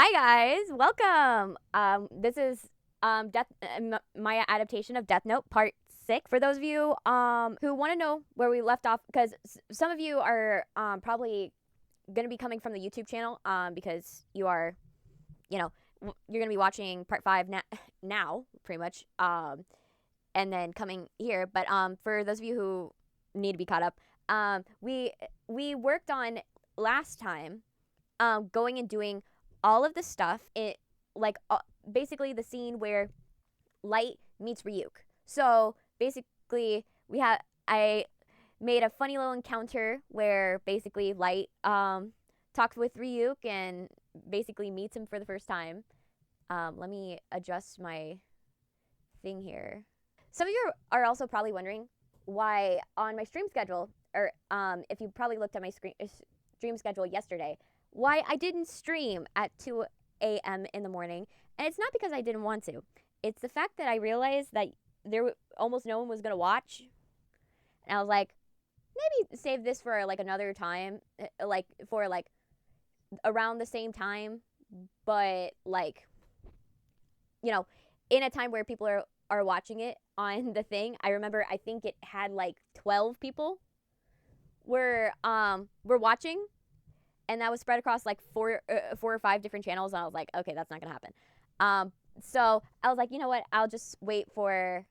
Hi guys, welcome. This is my adaptation of Deathnote Part 6. For those of you who want to know where we left off, because some of you are probably going to be coming from the YouTube channel because you are, you're going to be watching Part 5 now pretty much, and then coming here. But for those of you who need to be caught up, we worked on last time going and doing all of the stuff, basically the scene where Light meets Ryuk. So basically, I made a funny little encounter where basically Light talks with Ryuk and basically meets him for the first time. Let me adjust my thing here. Some of you are also probably wondering why on my stream schedule, or if you probably looked at my stream schedule yesterday, why I didn't stream at 2 a.m. in the morning. And it's not because I didn't want to. It's the fact that I realized that almost no one was going to watch. And I was like, maybe save this for like another time, for around the same time, but in a time where people are watching it on the thing. I remember I think it had like 12 people were watching, and that was spread across like four or five different channels. And I was like, okay, that's not gonna happen. So I was like, you know what? I'll just wait for,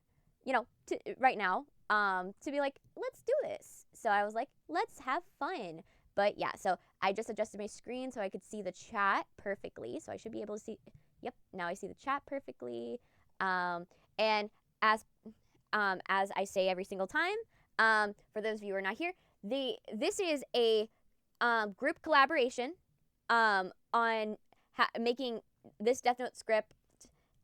right now, to be like, let's do this. So I was like, let's have fun. But yeah, so I just adjusted my screen so I could see the chat perfectly. So I should be able to see. Yep, now I see the chat perfectly. And as I say every single time, for those of you who are not here, this is a group collaboration on making this Deathnote script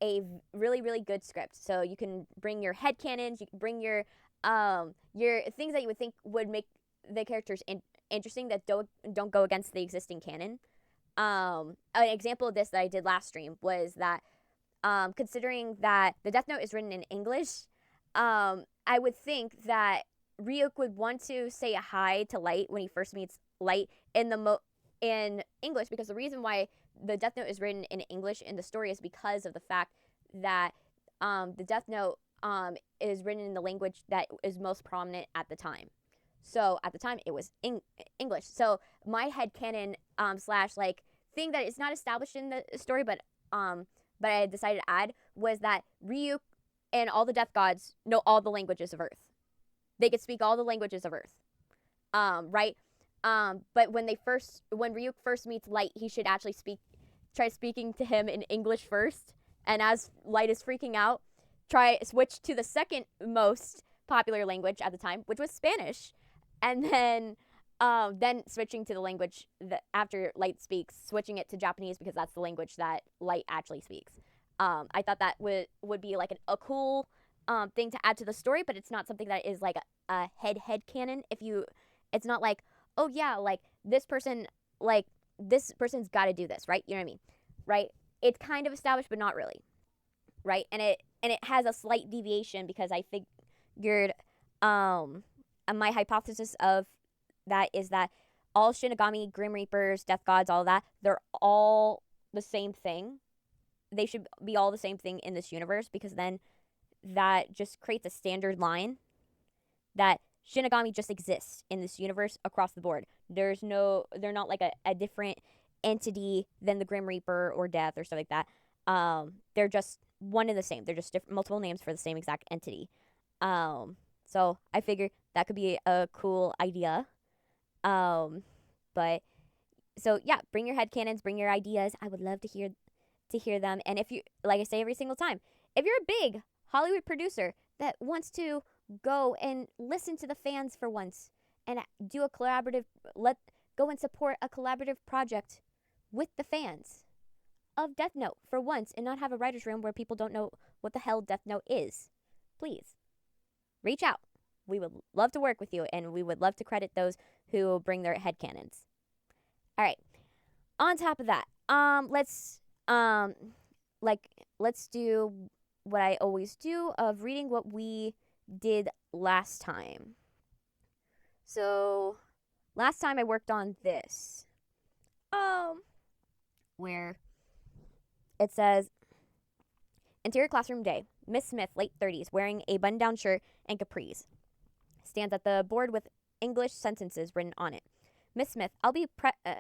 a really, really good script. So you can bring your headcanons, you can bring your things that you would think would make the characters interesting that don't go against the existing canon. An example of this that I did last stream was that considering that the Deathnote is written in English, I would think that Ryuk would want to say a hi to Light when he first meets Light in English, because the reason why the Deathnote is written in English in the story is because of the fact that the Deathnote is written in the language that is most prominent at the time. So at the time it was English. So my headcanon slash thing that is not established in the story, but I decided to add, was that Ryuk and all the death gods know all the languages of Earth. They could speak all the languages of Earth, right? But when Ryuk first meets Light, he should actually try speaking to him in English first. And as Light is freaking out, switch to the second most popular language at the time, which was Spanish, and then switching to the language that after Light speaks, switching it to Japanese because that's the language that Light actually speaks. I thought that would be like a cool thing to add to the story, but it's not something that is like a head canon. It's not like, oh yeah, this person's got to do this, right? You know what I mean, right? It's kind of established, but not really, right? And it has a slight deviation because I figured, my hypothesis of that is that all Shinigami, Grim Reapers, Death Gods, all that, they're all the same thing. They should be all the same thing in this universe, because then that just creates a standard line that Shinigami just exists in this universe across the board. They're not like a different entity than the Grim Reaper or Death or stuff like that. They're just one and the same. They're just multiple names for the same exact entity. So I figured that could be a cool idea. But so yeah, bring your headcanons, bring your ideas. I would love to hear them. And if you, like I say every single time, if you're a big Hollywood producer that wants to go and listen to the fans for once and do a collaborative, go and support a collaborative project with the fans of Death Note for once, and not have a writer's room where people don't know what the hell Death Note is, please reach out. We would love to work with you, and we would love to credit those who bring their headcanons. All right. On top of that, let's do what I always do of reading what we did last time. So last time I worked on this, where It says, interior classroom day. Miss Smith, late 30s, wearing a button-down shirt and capris, stands at the board with English sentences written on it. Miss Smith, I'll be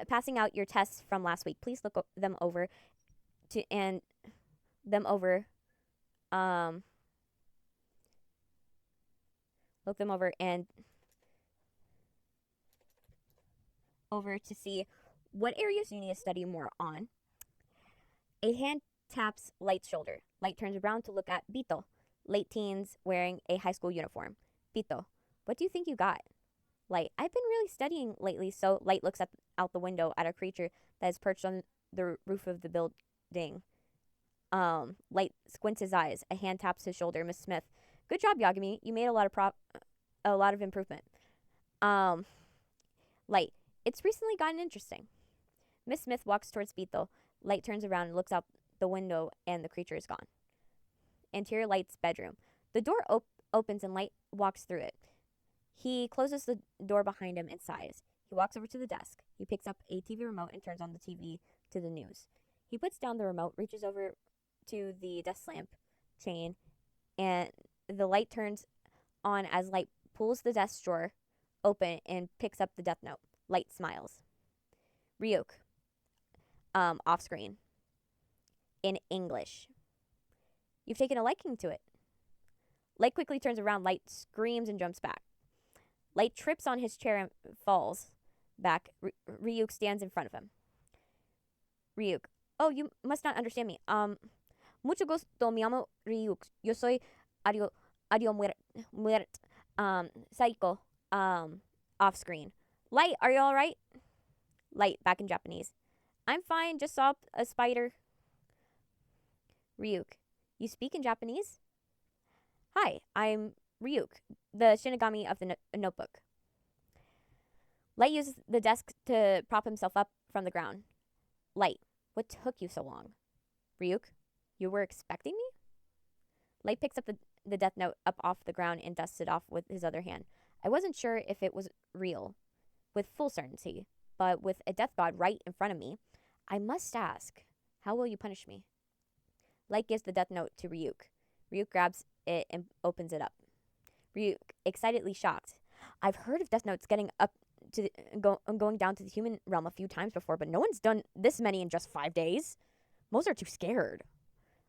passing out your tests from last week. Please look them over um, look them over and over to see what areas you need to study more on. A hand taps Light's shoulder. Light turns around to look at Bito, late teens wearing a high school uniform. Bito, what do you think you got? Light, I've been really studying lately, so Light looks out the window at a creature that is perched on the roof of the building. Light squints his eyes. A hand taps his shoulder. Miss Smith, good job, Yagami. You made a lot of improvement. Light, it's recently gotten interesting. Miss Smith walks towards Bito. Light turns around and looks out the window, and the creature is gone. Interior Light's bedroom. The door opens and Light walks through it. He closes the door behind him and sighs. He walks over to the desk. He picks up a TV remote and turns on the TV to the news. He puts down the remote, reaches over to the desk lamp chain, and the light turns on as Light pulls the desk drawer open and picks up the Deathnote. Light smiles. Ryuk, off screen, in English. You've taken a liking to it. Light quickly turns around. Light screams and jumps back. Light trips on his chair and falls back. Ryuk stands in front of him. Ryuk, oh, you must not understand me. Mucho gusto, me llamo Ryuk. Yo soy Ario Muerte. Saiko, off screen. Light, are you alright? Light, back in Japanese. I'm fine, just saw a spider. Ryuk, you speak in Japanese? Hi, I'm Ryuk, the Shinigami of the notebook. Light uses the desk to prop himself up from the ground. Light, what took you so long? Ryuk, you were expecting me? Light picks up the Deathnote up off the ground and dusts it off with his other hand. I wasn't sure if it was real, with full certainty, but with a death god right in front of me, I must ask, how will you punish me? Light gives the Deathnote to Ryuk. Ryuk grabs it and opens it up. Ryuk, excitedly shocked. I've heard of Deathnotes getting up to going down to the human realm a few times before, but no one's done this many in just 5 days. Most are too scared.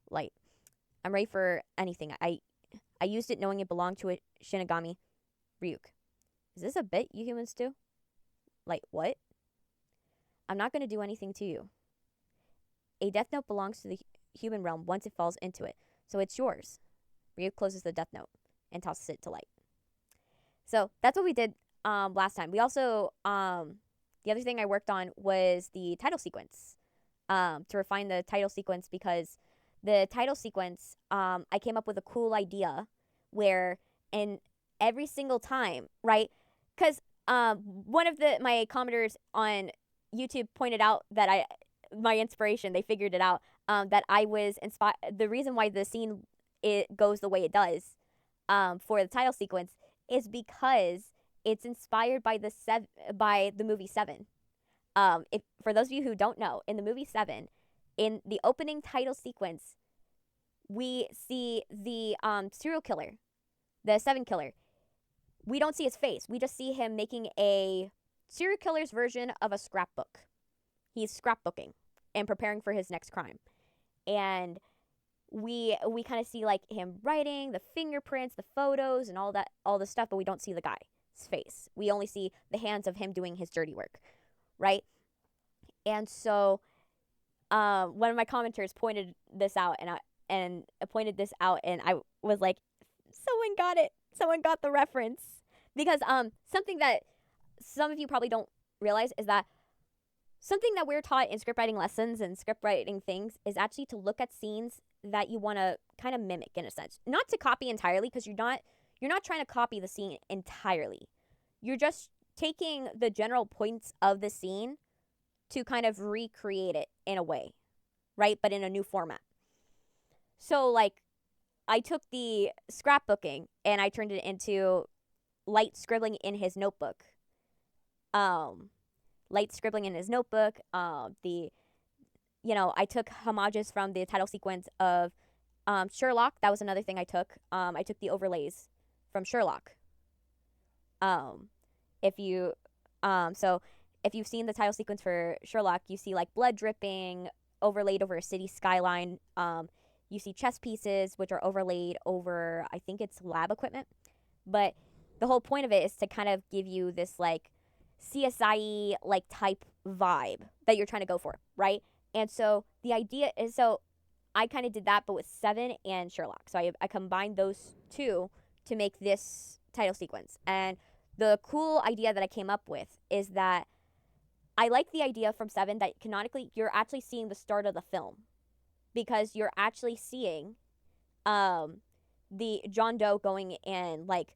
Light, I'm ready for anything. I used it knowing it belonged to a Shinigami. Ryuk, is this a bit you humans do? Light, what? I'm not going to do anything to you. A Deathnote belongs to the human realm once it falls into it, so it's yours. Ryuk closes the Deathnote and tosses it to Light. So that's what we did last time. We also, the other thing I worked on was the title sequence, to refine the title sequence, because the title sequence, I came up with a cool idea where in every single time, right? Because one of my commenters on YouTube pointed out that my inspiration, they figured it out, that I was inspired. The reason why the scene it goes the way it does for the title sequence is because it's inspired by the movie Seven. If for those of you who don't know, in the movie Seven, in the opening title sequence, we see the serial killer, the Seven killer. We don't see his face. We just see him making a serial killer's version of a scrapbook. He's scrapbooking and preparing for his next crime. And we kind of see like him writing, the fingerprints, the photos, and all the stuff, but we don't see the guy's face. We only see the hands of him doing his dirty work, right? And so one of my commenters pointed this out, and I was like, someone got it. Someone got the reference. Because something that some of you probably don't realize is that something that we're taught in scriptwriting lessons and scriptwriting things is actually to look at scenes that you want to kind of mimic, in a sense. Not to copy entirely, because you're not trying to copy the scene entirely. You're just taking the general points of the scene to kind of recreate it in a way, right? But in a new format. So, like, I took the scrapbooking and I turned it into Light scribbling in his notebook. Light scribbling in his notebook. I took homages from the title sequence of Sherlock. That was another thing I took. I took the overlays from Sherlock. Um, if you, so if you've seen the title sequence for Sherlock, you see like blood dripping overlaid over a city skyline. You see chess pieces which are overlaid over, I think it's lab equipment. But the whole point of it is to kind of give you this like CSI like type vibe that you're trying to go for, right? And so the idea is, so I kind of did that, but with Seven and Sherlock. So I combined those two to make this title sequence. And the cool idea that I came up with is that I like the idea from Seven that canonically you're actually seeing the start of the film, because you're actually seeing the John Doe going and like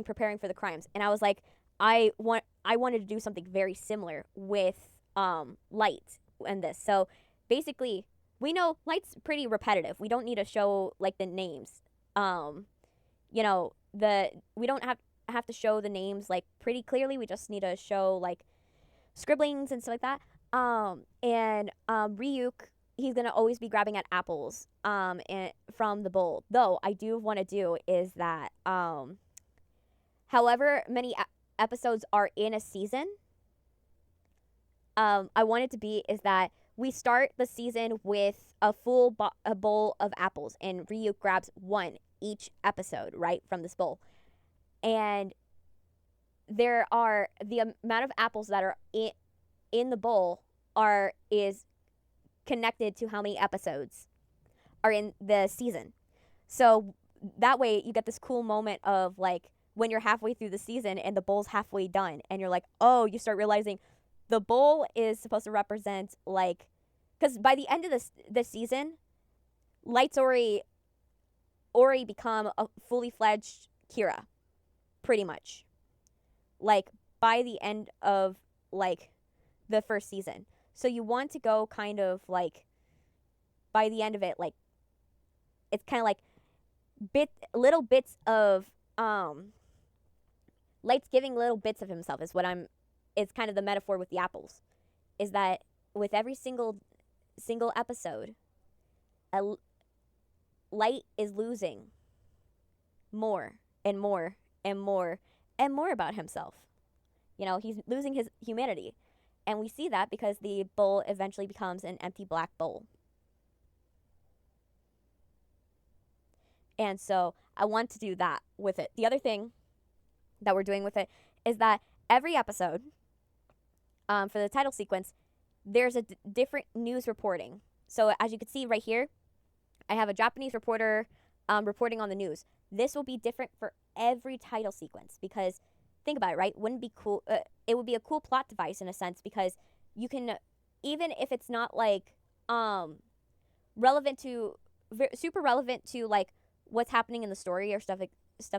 preparing for the crimes. And I was like, I wanted to do something very similar with Light and this. So basically, we know Light's pretty repetitive. We don't need to show like the names. We don't have to show the names like pretty clearly. We just need to show like scribblings and stuff like that. Ryuk, he's gonna always be grabbing at apples and from the bowl. Though I do want to do is that however many episodes are in a season, I want it to be is that we start the season with a full a bowl of apples, and Ryuk grabs one each episode, right, from this bowl. And there are the amount of apples that are in the bowl is connected to how many episodes are in the season. So that way you get this cool moment of like when you're halfway through the season and the bowl's halfway done, and you're like, oh, you start realizing the bowl is supposed to represent like, because by the end of the season, Light's already become a fully fledged Kira, pretty much. Like by the end of like the first season. So you want to go kind of like by the end of it, like it's kind of like little bits of Light's giving little bits of himself is it's kind of the metaphor with the apples, is that with every single episode, Light is losing more and more and more and more about himself. He's losing his humanity. And we see that because the bowl eventually becomes an empty black bowl. And so I want to do that with it. The other thing that we're doing with it is that every episode, for the title sequence, there's a different news reporting. So as you can see right here, I have a Japanese reporter reporting on the news. This will be different for every title sequence, because think about it, right? Wouldn't it be cool? It would be a cool plot device in a sense, because you can, even if it's not like super relevant to like what's happening in the story or stuff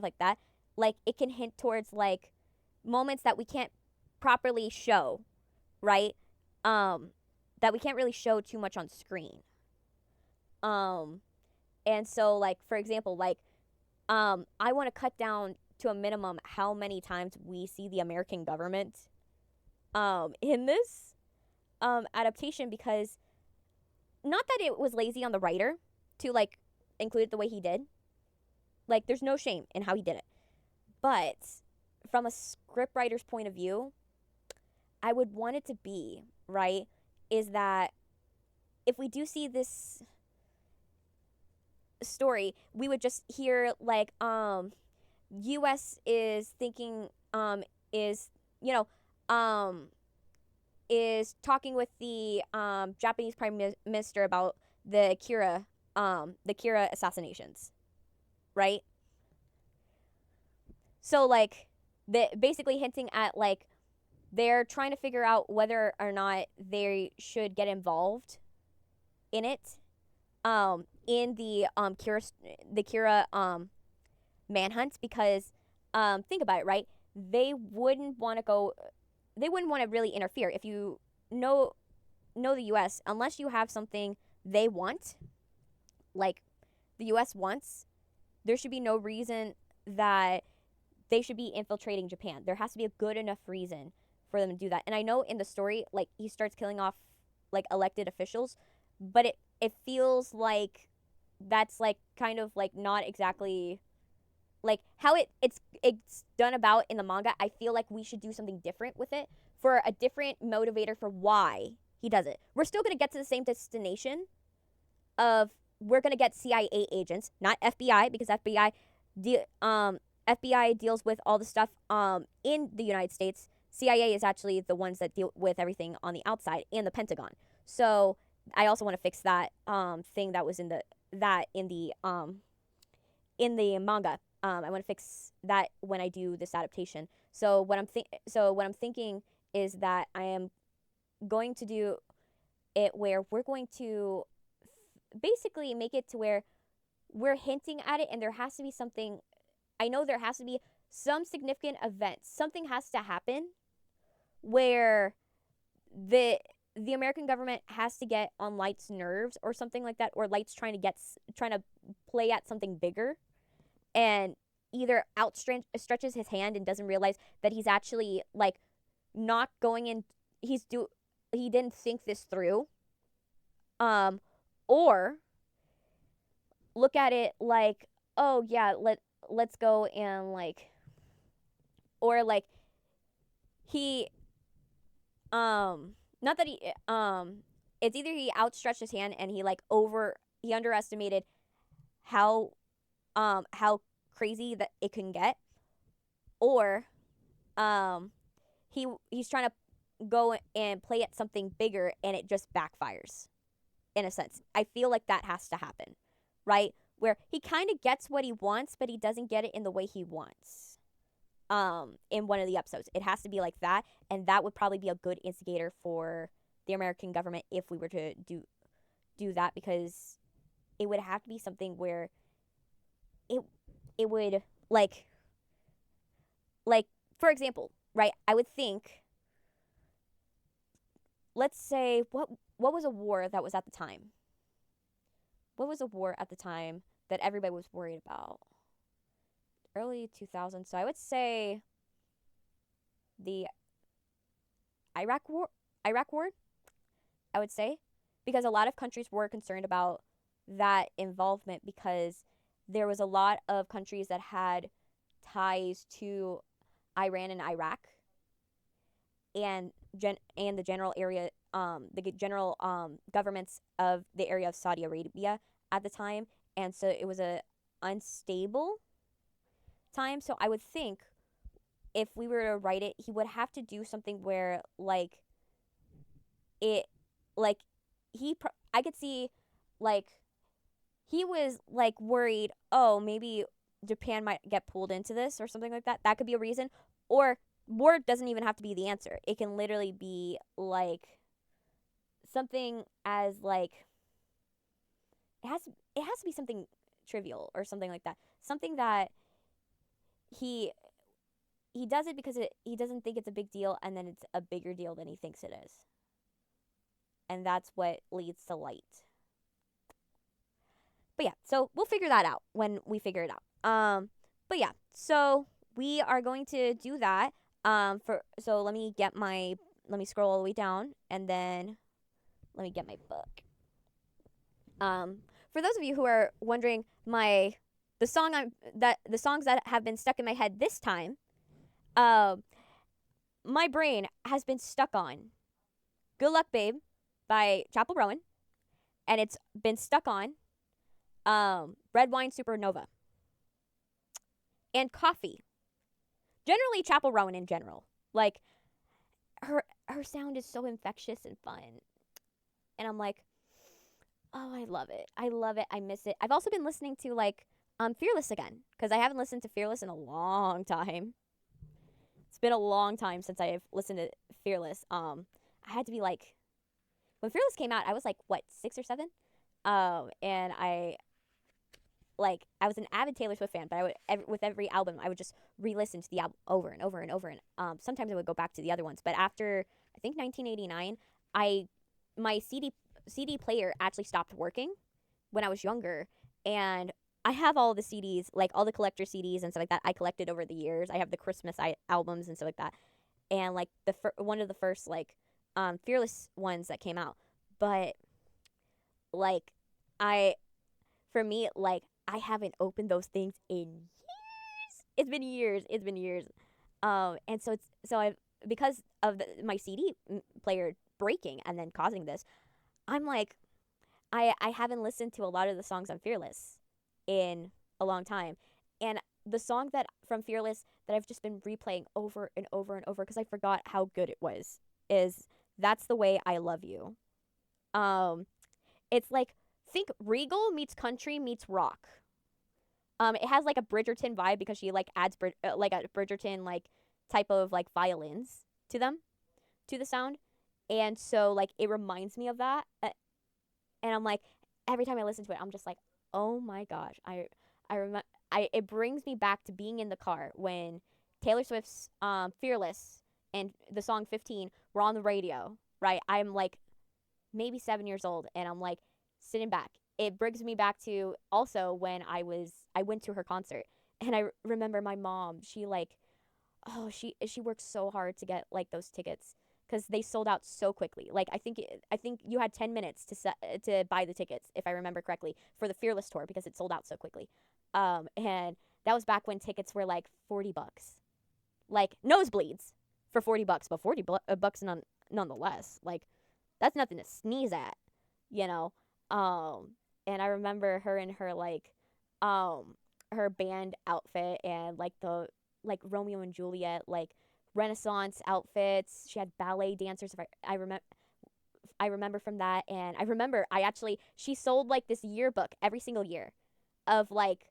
like that, like it can hint towards like moments that we can't properly show, right? That we can't really show too much on screen. And so like, for example, like I want to cut down to a minimum how many times we see the American government in this adaptation, because not that it was lazy on the writer to like include it the way he did. Like there's no shame in how he did it. But from a scriptwriter's point of view, I would want it to be, right, is that if we do see this story, we would just hear like US is thinking is talking with the Japanese Prime Minister about the Kira assassinations, right? So like basically hinting at like they're trying to figure out whether or not they should get involved in it in the Kira manhunt, because think about it, right? They wouldn't want to really interfere. If you know the US, unless you have something they want, like the US wants, there should be no reason that they should be infiltrating Japan. There has to be a good enough reason for them to do that. And I know in the story, like he starts killing off like elected officials, but it feels like that's like kind of like not exactly like how it's done about in the manga. I feel like we should do something different with it for a different motivator for why he does it. We're still going to get to the same destination of we're going to get CIA agents, not FBI, because FBI deals with all the stuff in the United States. CIA is actually the ones that deal with everything on the outside, and the Pentagon. So I also want to fix that thing that was in the manga. I want to fix that when I do this adaptation. So what I'm thinking is that I am going to do it where we're going to basically make it to where we're hinting at it, and there has to be something. I know there has to be some significant event. Something has to happen where the American government has to get on Light's nerves or something like that, or Light's trying to play at something bigger, and either outstretches his hand and doesn't realize that he's actually like not going in. He didn't think this through, or look at it like, oh yeah, let's go and like, or like he not that he it's either he outstretched his hand and he underestimated how crazy that it can get, or he's trying to go and play at something bigger and it just backfires in a sense. I feel like that has to happen, right? Where he kind of gets what he wants, but he doesn't get it in the way he wants. In one of the episodes, it has to be like that, and that would probably be a good instigator for the American government if we were to do that, because it would have to be something where it would like for example, right? I would think, let's say, what was a war that was at the time? What was a war at the time that everybody was worried about? Early 2000s. So I would say the Iraq war, I would say, because a lot of countries were concerned about that involvement, because there was a lot of countries that had ties to Iran and Iraq, and the general area, the general governments of the area of Saudi Arabia at the time, and so it was a unstable time. So I would think if we were to write it, he would have to do something where like it like I could see like he was like worried, oh, maybe Japan might get pulled into this or something like that. That could be a reason. Or war doesn't even have to be the answer. It can literally be like something as like it has to be something trivial or something like that. Something that he does it because he doesn't think it's a big deal, and then it's a bigger deal than he thinks it is. And that's what leads to Light. But yeah, so we'll figure that out when we figure it out. But yeah, so we are going to do that. So let me scroll all the way down, and then let me get my book. For those of you who are wondering, the songs that have been stuck in my head this time, my brain has been stuck on "Good Luck Babe" by Chapel Rowan, and it's been stuck on Red Wine Supernova and Coffee. Generally, Chapel Rowan in general, like her sound is so infectious and fun, and I'm like, oh, I love it. I miss it. I've also been listening to like Fearless again, because I haven't listened to Fearless in a long time. It's been a long time since I've listened to Fearless. I had to be like, when Fearless came out, I was like, what, 6 or 7? And I was an avid Taylor Swift fan, but with every album, I would just re-listen to the album over and over and over. And sometimes I would go back to the other ones. But after, I think, 1989, my CD player actually stopped working when I was younger. And I have all the CDs, like all the collector CDs and stuff like that I collected over the years. I have the Christmas albums and stuff like that. And like one of the first like Fearless ones that came out but like I for me, like I haven't opened those things in years. It's been years. It's been years. And so it's so I've because of my CD player breaking and then causing this, I'm like I haven't listened to a lot of the songs on Fearless in a long time, and the song that from Fearless that I've just been replaying over and over and over because I forgot how good it was is "That's the Way I Love You." Um, it's like think Regal meets country meets rock. It has like a Bridgerton vibe because she like adds like a Bridgerton like type of like violins to them to the sound, and so like it reminds me of that. And I'm like, every time I listen to it, I'm just like, oh my gosh, I remember, it brings me back to being in the car when Taylor Swift's "Fearless" and the song "15" were on the radio. Right, I'm like maybe 7 years old, and I'm like sitting back. It brings me back to also when I went to her concert, and I remember my mom. She like, oh, she worked so hard to get like those tickets because they sold out so quickly. Like I think you had 10 minutes to buy the tickets if I remember correctly for the Fearless tour because it sold out so quickly. And that was back when tickets were like $40, like nosebleeds for $40, but $40 nonetheless. Like that's nothing to sneeze at, you know. And I remember her in her like um her band outfit and like the like Romeo and Juliet like Renaissance outfits. She had ballet dancers. If I remember from that, and I remember I actually she sold like this yearbook every single year of like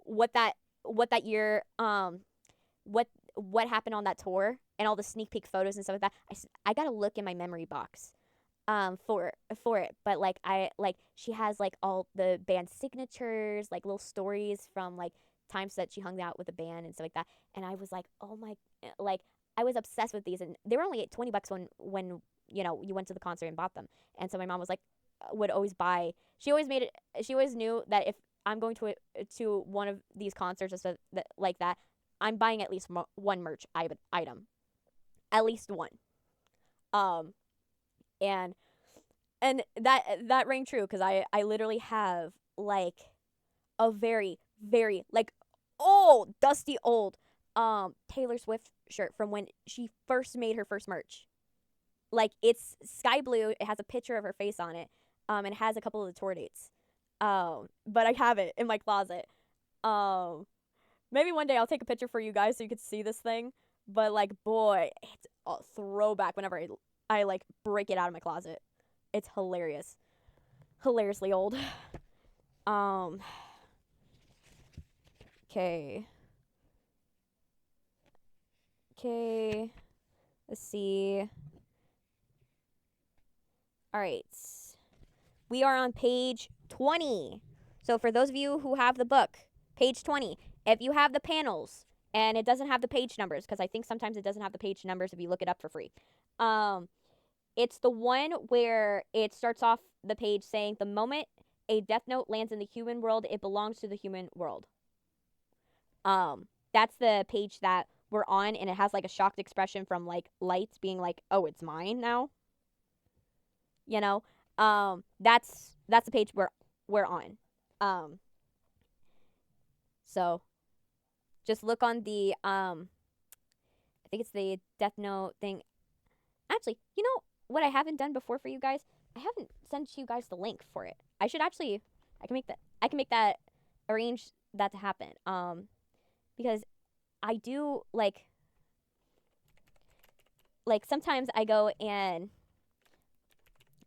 what that what that year what what happened on that tour and all the sneak peek photos and stuff like that. I gotta look in my memory box for it, but like I like she has like all the band signatures, like little stories from like times that she hung out with the band and stuff like that. And I was like, oh my, like I was obsessed with these, and they were only $20 when you know you went to the concert and bought them. And so my mom was like, would always buy. She always made it. She always knew that if I'm going to one of these concerts or stuff like that, I'm buying at least one merch item, at least one. Um, and that rang true because I literally have like a very like old dusty old Taylor Swift shirt from when she first made her first merch. Like it's sky blue, it has a picture of her face on it, and it has a couple of the tour dates. But I have it in my closet. um Maybe one day I'll take a picture for you guys so you could see this thing. But like boy, it's a throwback whenever I like break it out of my closet. It's hilarious. Hilariously old. Um okay. Okay. Let's see. All right. We are on page 20. So for those of you who have the book, page 20. If you have the panels and it doesn't have the page numbers, because I think sometimes it doesn't have the page numbers if you look it up for free. It's the one where it starts off the page saying the moment a death note lands in the human world, it belongs to the human world. That's the page that we're on, and it has like a shocked expression from like Lights being like, "Oh, it's mine now." You know, that's the page we're on. Um, so just look on the I think it's the Death Note thing. Actually, you know what I haven't done before for you guys? I haven't sent you guys the link for it. I should actually. I can make that. Arrange that to happen. Because I do like sometimes I go and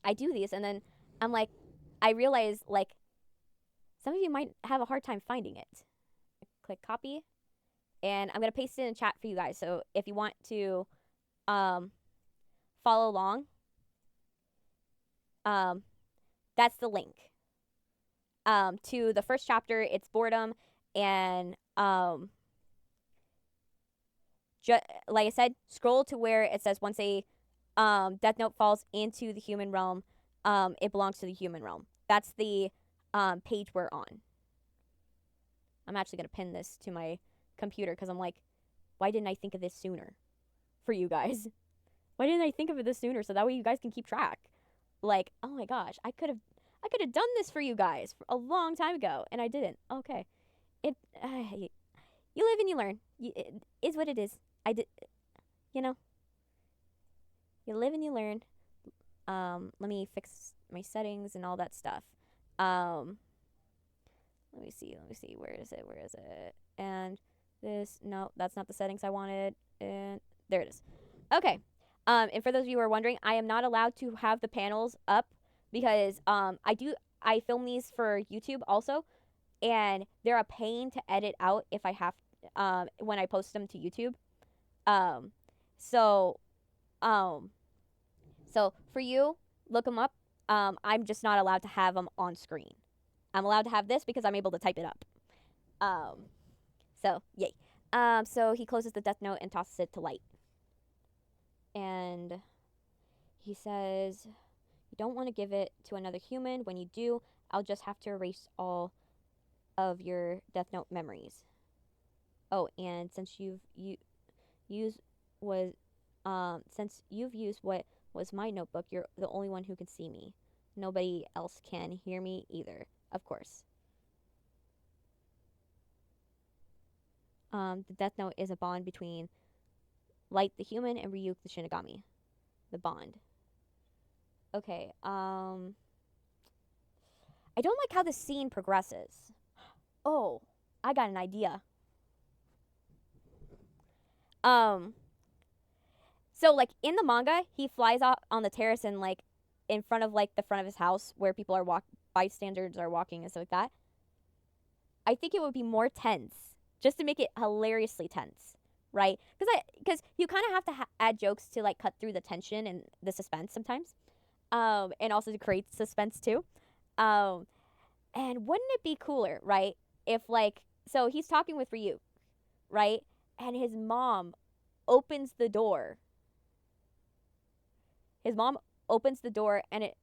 I do these, and then I'm like, I realize like some of you might have a hard time finding it. Click copy, and I'm gonna paste it in chat for you guys. So if you want to um, follow along, that's the link to the first chapter. It's boredom, and like I said, scroll to where it says once a Death Note falls into the human realm, it belongs to the human realm. That's the page we're on. I'm actually gonna pin this to my computer because I'm like, why didn't I think of this sooner? For you guys, why didn't I think of this sooner so that way you guys can keep track? like, oh my gosh, I could have done this for you guys a long time ago, and I didn't. Okay, it you live and you learn. It is what it is. I did, you know, you live and you learn. Let me fix my settings and all that stuff. Um, let me see. Where is it? And this, no, that's not the settings I wanted. And there it is. Okay. And for those of you who are wondering, I am not allowed to have the panels up because I film these for YouTube also, and they're a pain to edit out if I have when I post them to YouTube. Um, so um, so for you, look them up. I'm just not allowed to have them on screen. I'm allowed to have this because I'm able to type it up. So yay. So he closes the Deathnote and tosses it to Light. And he says, "You don't want to give it to another human. When you do, I'll just have to erase all of your Deathnote memories. Oh, and since you've used what was my notebook, you're the only one who can see me. Nobody else can hear me either, of course." The Death Note is a bond between Light the human and Ryuk the Shinigami. The bond. Okay, I don't like how the scene progresses. Oh, I got an idea. So like in the manga, he flies off on the terrace and like in front of like the front of his house where people are bystanders are walking and stuff like that. I think it would be more tense just to make it hilariously tense, right? Because you kind of have to add jokes to like cut through the tension and the suspense sometimes, and also to create suspense too. And wouldn't it be cooler, right? If like so he's talking with Ryuk, right? And his mom opens the door. His mom opens the door and it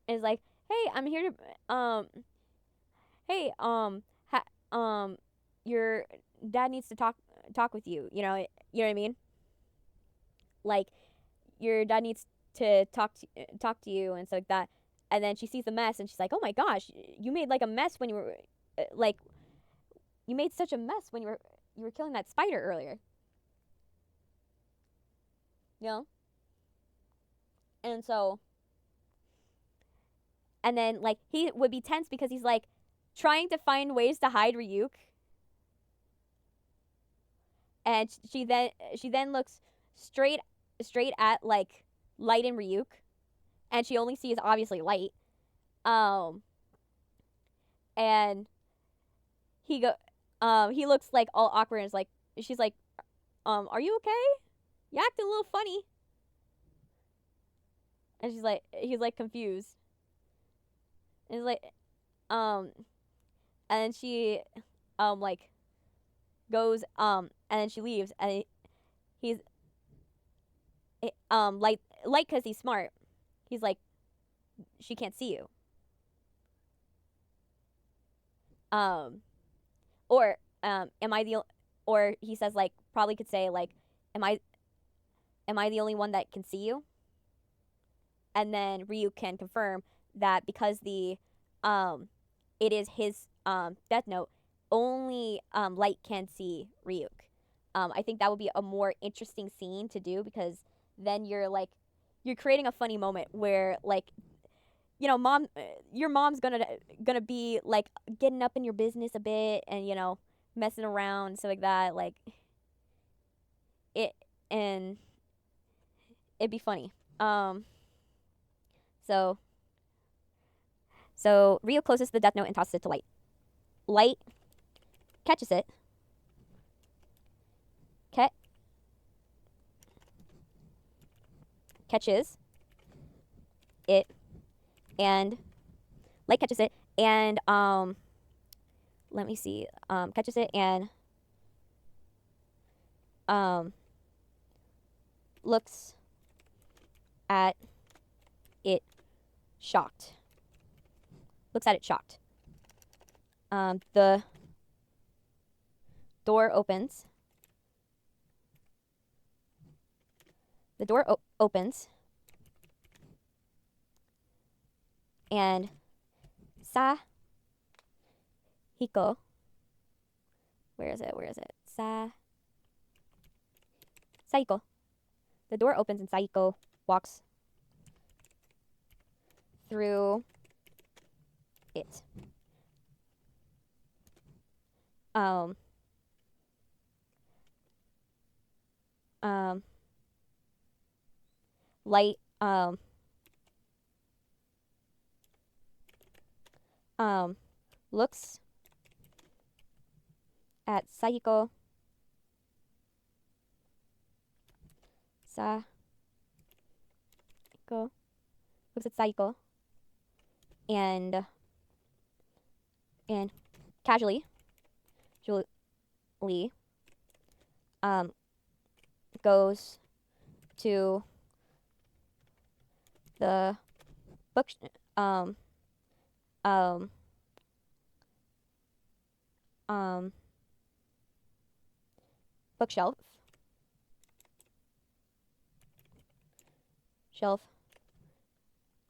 is like, "Hey, I'm here to hey, your dad needs to talk with you." You know what I mean? Like your dad needs to talk to you and stuff like that. And then she sees the mess and she's like, "Oh my gosh, you made like a mess when you were like you made such a mess when you were killing that spider earlier." You know? And so and then like he would be tense because he's like trying to find ways to hide Ryuk. And she then looks straight at like Light and Ryuk, and she only sees obviously Light. And he looks like all awkward and is like, she's like, "Are you okay? You acting a little funny." And he's like confused. And he's like, and she, like goes, and then she leaves, and he's, Light, because he's smart. He's like, "She can't see you." Or am I the or he says like probably could say like am I the only one that can see you? And then Ryu can confirm that because the it is his Death Note, only Light can see Ryuk. I think that would be a more interesting scene to do because then you're creating a funny moment where like your mom's gonna be like getting up in your business a bit and messing around so like that like it and it'd be funny. So Ryo closes the Death Note and tosses it to Light. Light catches it. Catches it and Light catches it and let me see. Catches it and looks at it shocked. The door opens. Opens. and Sa Hiko. Where is it? Saiko. The door opens and Saiko walks through it. Um, Light, looks at Saiko. Saiko looks at Saiko and casually, goes to the book, um, um, bookshelf,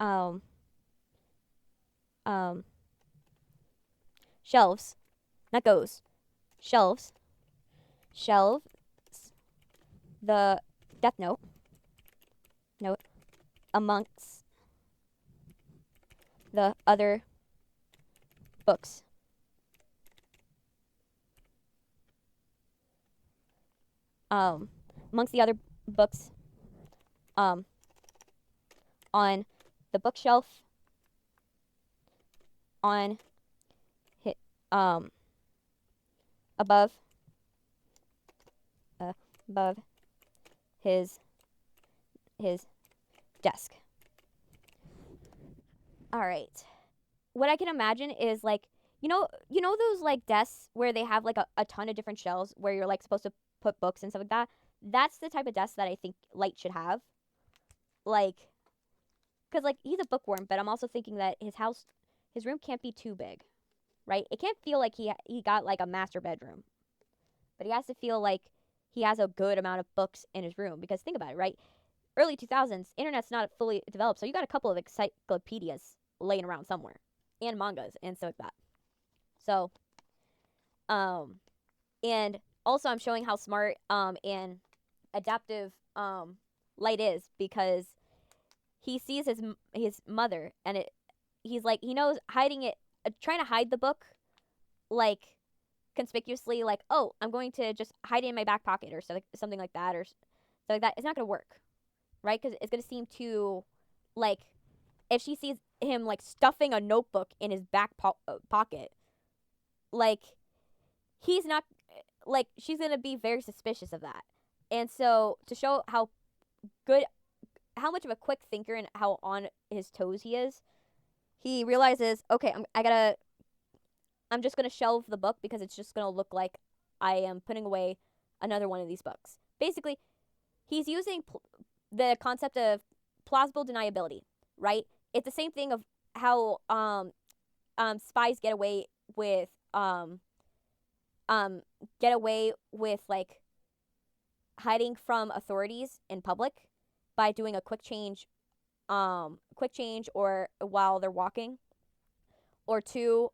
um, shelves, not goes, shelves the Deathnote note amongst the other books. Amongst the other books, on the bookshelf, on hit, above his desk. All right. What I can imagine is like, you know those like desks where they have like a ton of different shelves where you're like supposed to put books and stuff like that. That's the type of desk that I think Light should have. Like, cause like he's a bookworm, but I'm also thinking that his room can't be too big, right? It can't feel like he got like a master bedroom, but he has to feel like he has a good amount of books in his room. Because think about it, right? Early 2000s, internet's not fully developed, so you got a couple of encyclopedias laying around somewhere, and mangas and stuff like that. So, and also I'm showing how smart and adaptive Light is, because he sees his mother, and he's like, he knows hiding it, trying to hide the book, like conspicuously, like, oh, I'm going to just hide it in my back pocket or something like that, or something like that. It's not gonna work, right? Because it's gonna seem too, like, if she sees him like stuffing a notebook in his back pocket, like, he's not, like, she's gonna be very suspicious of that. And so to show how much of a quick thinker and how on his toes he is, he realizes, okay, I'm just gonna shelve the book because it's just gonna look like I am putting away another one of these books. Basically, he's using the concept of plausible deniability, right? It's the same thing of how spies get away with like hiding from authorities in public by doing a quick change or while they're walking, or two,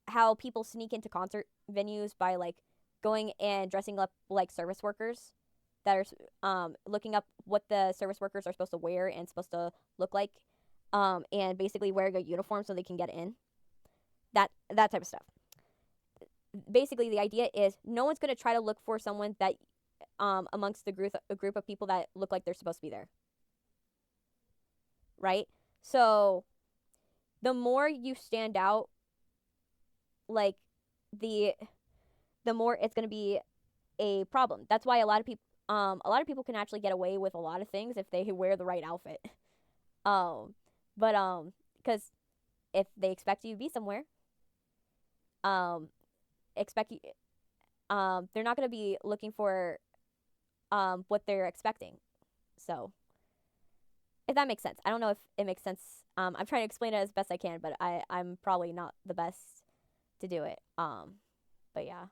how people sneak into concert venues by like going and dressing up like service workers that are looking up what the service workers are supposed to wear and supposed to look like, and basically wearing a uniform so they can get in. That type of stuff. Basically, the idea is no one's going to try to look for someone that amongst a group of people that look like they're supposed to be there. Right? So the more you stand out, like the more it's going to be a problem. That's why a lot of people can actually get away with a lot of things if they wear the right outfit. Because if they expect you to be somewhere, they're not going to be looking for what they're expecting. So if that makes sense. I don't know if it makes sense. I'm trying to explain it as best I can, but I'm probably not the best to do it. But yeah.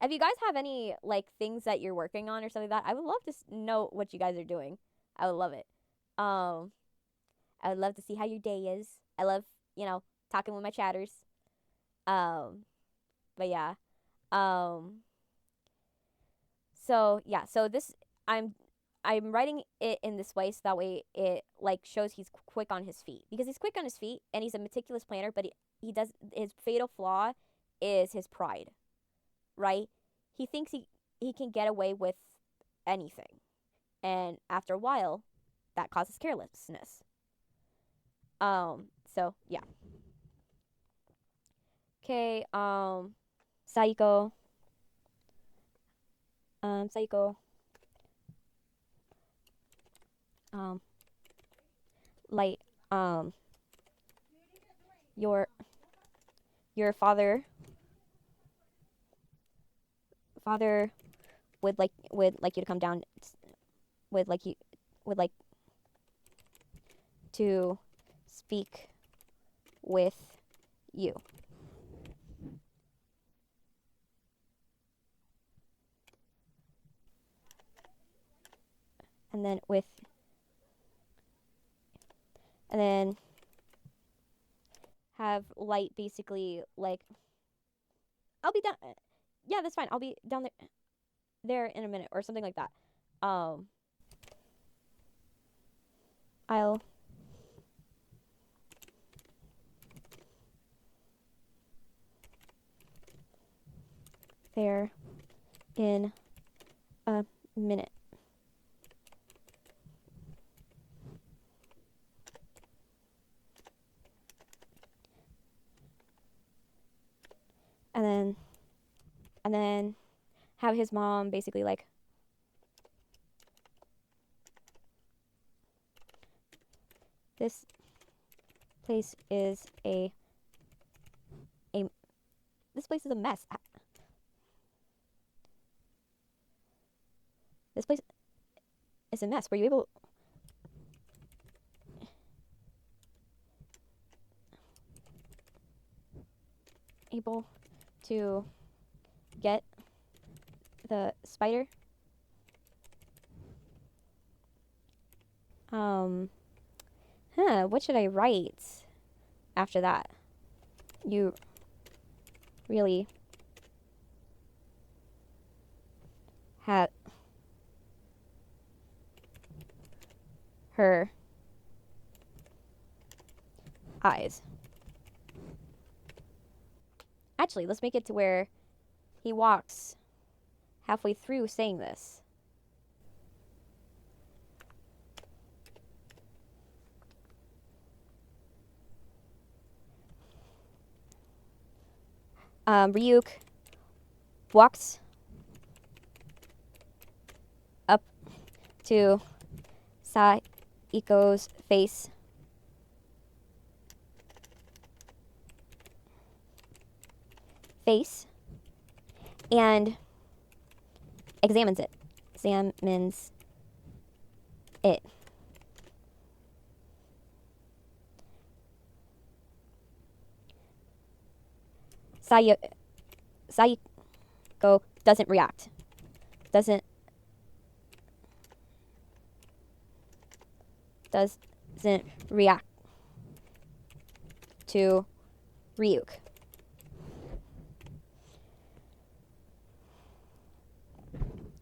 If you guys have any like things that you're working on or something like that, I would love to know what you guys are doing. I would love it. I would love to see how your day is. I love, talking with my chatters. But yeah. Um, so yeah, so this I'm I'm writing it in this way so that way it like shows he's quick on his feet because he's quick on his feet and he's a meticulous planner, but he does his fatal flaw is his pride, right? He thinks he can get away with anything, and after a while, that causes carelessness. So yeah. Okay. Saiko. Saiko. Um, like your your father would like you to come down would like you would like to speak with you. And then have Light basically like I'll be down. Yeah, that's fine. I'll be down there in a minute or something like that. I'll there in a minute. And then have his mom basically like this place is a this place is a mess. This place is a mess. Were you able to get the spider? What should I write after that? You really had her eyes. Actually, let's make it to where he walks halfway through saying this. Ryuk walks up to Saiko's face and examines it. Saiko doesn't react. Doesn't react to Ryuk.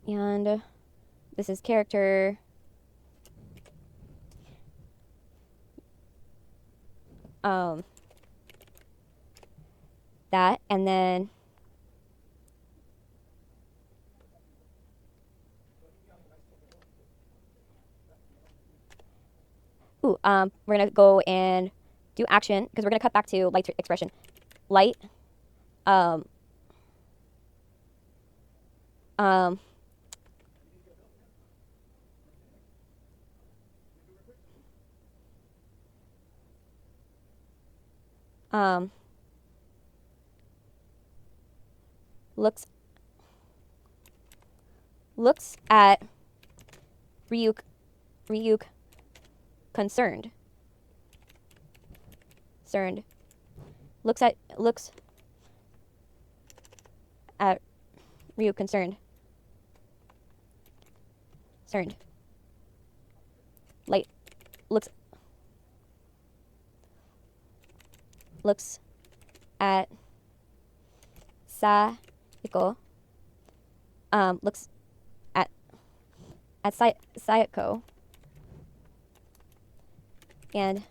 And this is character. That, and then we're gonna go and do action because we're gonna cut back to Light's expression. Light, um, um, um, looks at Ryuk concerned. Looks at Ryuk concerned. Light looks looks at Sayako. Looks at Sayako. And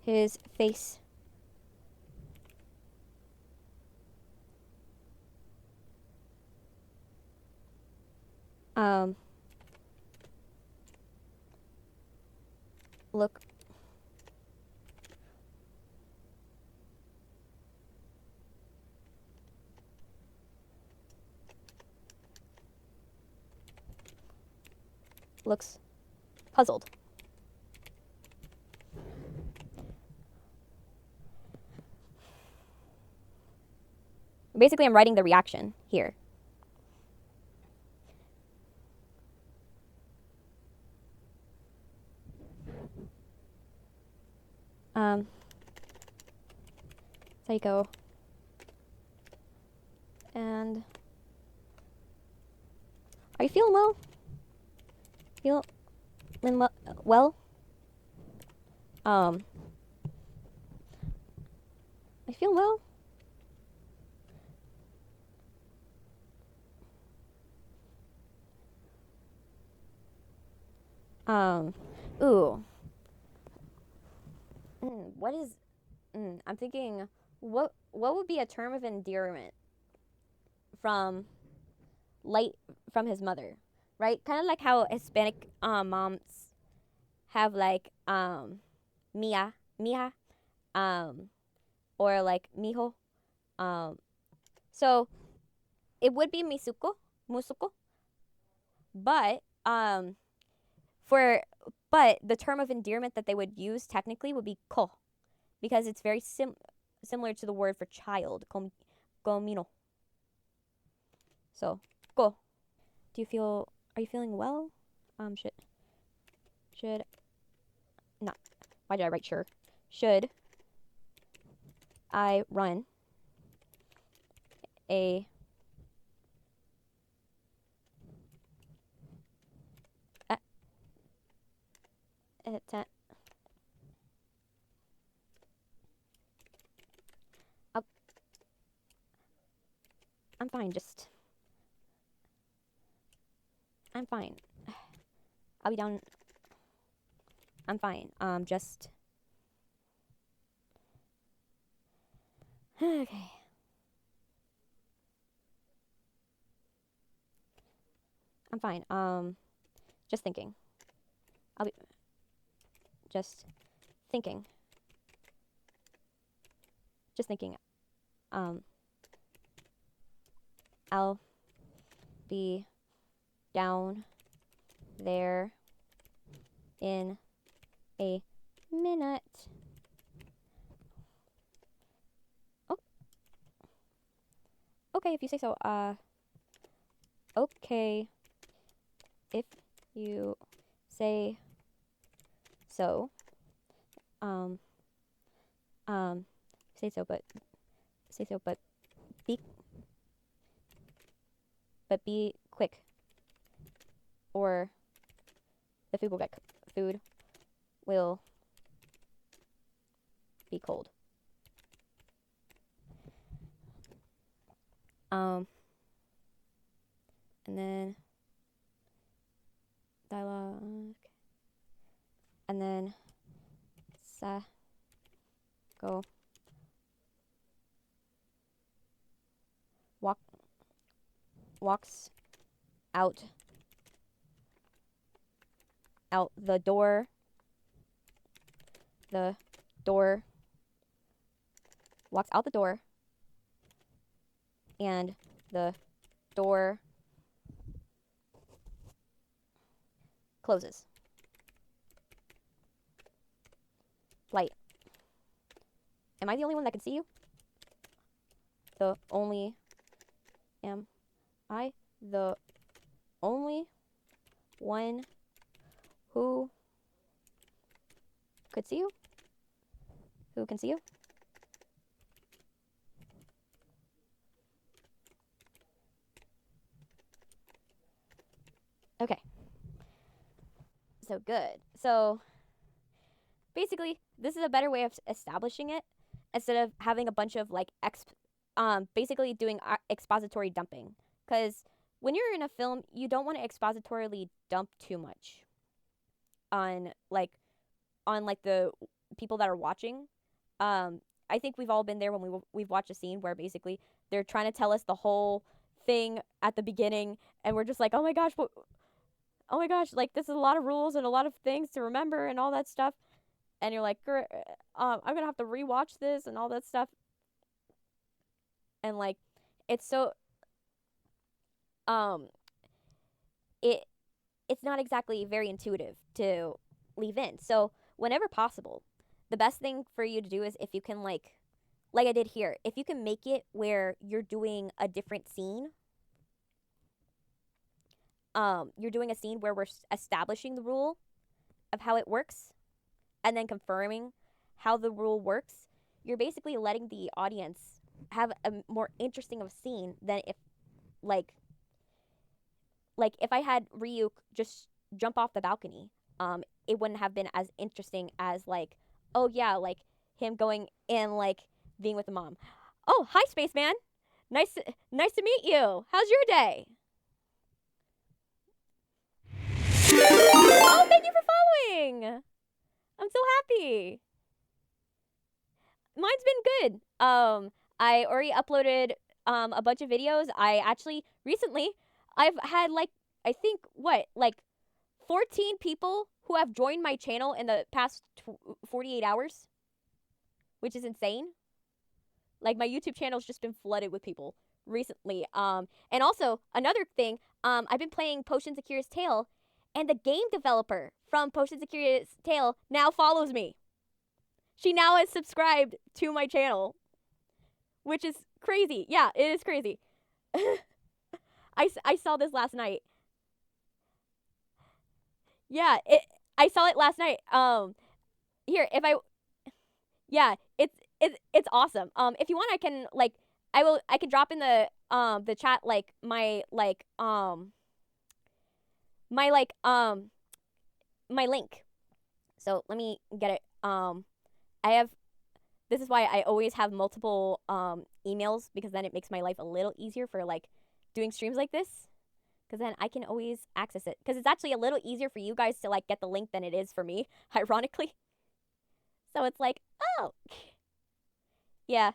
his face look looks puzzled. Basically, I'm writing the reaction here. Psycho. And are you feeling well? Feeling well? Are you feeling well? Ooh. What is? I'm thinking, what would be a term of endearment from his mother, right? Kind of like how Hispanic moms have like mia, or like mijo. So it would be musuko, but but the term of endearment that they would use technically would be ko, because it's very similar to the word for child, komino. So, ko. Are you feeling well? Should not. Why did I write sure? Should I run a I'm fine. I'm fine. I'll be down. I'm fine. Okay. I'm fine. Just thinking. I'll be just thinking. Just thinking. I'll be down there in a minute. Oh. Okay, if you say so. Okay. If you say so. Say so, but be quick, or the food will be cold. And then dialogue, and then go walks out the door. Walks out the door, and the door closes. Light. Am I the only one that can see you? Am I the only one who could see you? Who can see you? Okay. So good. So basically, this is a better way of establishing it instead of having a bunch of like basically doing expository dumping. Because when you're in a film, you don't want to expositorily dump too much on like the people that are watching. I think we've all been there when we've watched a scene where basically they're trying to tell us the whole thing at the beginning, and we're just like, oh my gosh, oh my gosh, like this is a lot of rules and a lot of things to remember and all that stuff. And you're like, I'm gonna have to rewatch this and all that stuff. And like, it's so um, it it's not exactly very intuitive to leave in. So whenever possible, the best thing for you to do is if you can like I did here, if you can make it where you're doing a different scene. You're doing a scene where we're establishing the rule of how it works and then confirming how the rule works. You're basically letting the audience have a more interesting of a scene than if like if I had Ryuk just jump off the balcony. It wouldn't have been as interesting as like, oh yeah, like him going and like being with the mom. Oh, hi spaceman. Nice to meet you. How's your day? Oh, thank you for following. I'm so happy. Mine's been good. I already uploaded a bunch of videos. I actually recently I've had like I think what like 14 people who have joined my channel in the past 48 hours, which is insane. Like my YouTube channel's just been flooded with people recently. And also another thing, I've been playing Potions of Curious Tale, and the game developer from Potions of Curious Tale now follows me. She now is subscribed to my channel, which is crazy. Yeah, it is crazy. I saw this last night. Yeah, I saw it last night. Here, if I, yeah, it's awesome. If you want, I can like, I can drop in the chat like my my link. So let me get it. I have. This is why I always have multiple emails, because then it makes my life a little easier for like doing streams like this. Because then I can always access it. Because it's actually a little easier for you guys to like get the link than it is for me, ironically. So it's like, oh, yeah.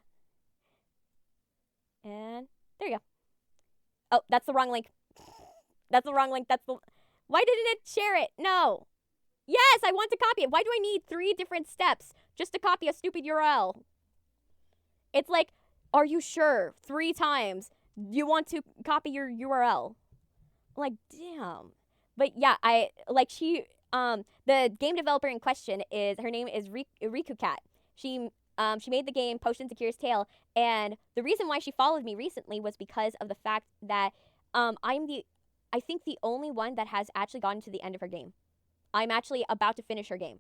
And there you go. Oh, that's the wrong link. That's the wrong link. Why didn't it share it? No. Yes, I want to copy it. Why do I need 3 different steps just to copy a stupid URL? It's like, are you sure? 3 times you want to copy your URL? Like, damn. But yeah, the game developer in question her name is Riku Cat. She made the game Potions of Curious Tale, and the reason why she followed me recently was because of the fact that I think the only one that has actually gotten to the end of her game. I'm actually about to finish her game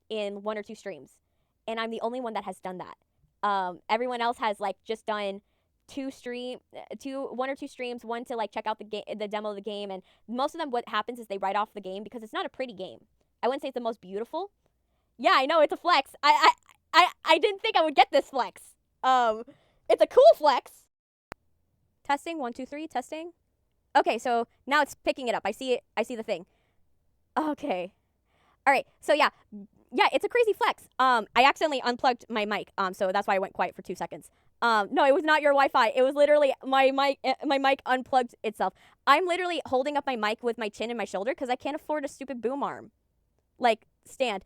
in 1 or 2 streams, and I'm the only one that has done that. Everyone else has like just done 1 or 2 streams, one to like check out the demo of the game, and most of them what happens is they write off the game because it's not a pretty game. I wouldn't say it's the most beautiful. Yeah, I know it's a flex. I didn't think I would get this flex. It's a cool flex. Testing 1 2 3 testing. Okay, so now it's picking it up. I see it. I see the thing. Okay. All right. So yeah, it's a crazy flex. I accidentally unplugged my mic. So that's why I went quiet for 2 seconds. No, it was not your Wi-Fi. It was literally my mic. My mic unplugged itself. I'm literally holding up my mic with my chin and my shoulder because I can't afford a stupid boom arm, like stand.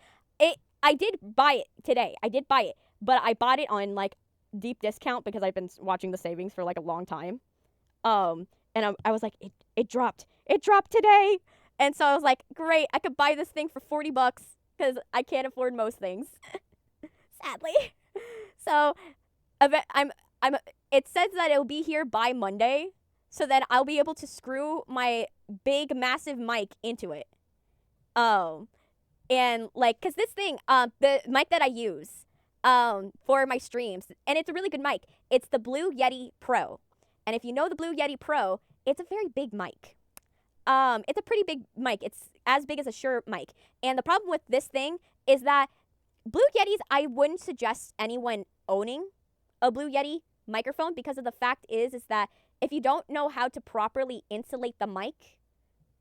I did buy it today. I did buy it, but I bought it on like deep discount because I've been watching the savings for like a long time. And I was like, it dropped. It dropped today. And so I was like, great, I could buy this thing for $40 because I can't afford most things, sadly. So it says that it'll be here by Monday, so that I'll be able to screw my big, massive mic into it. And like, cause this thing, the mic that I use, for my streams, and it's a really good mic. It's the Blue Yeti Pro. And if you know the Blue Yeti Pro, it's a very big mic. it's a pretty big mic. It's as big as a Shure mic. And the problem with this thing is that Blue Yetis, I wouldn't suggest anyone owning a Blue Yeti microphone, because of the fact is that if you don't know how to properly insulate the mic,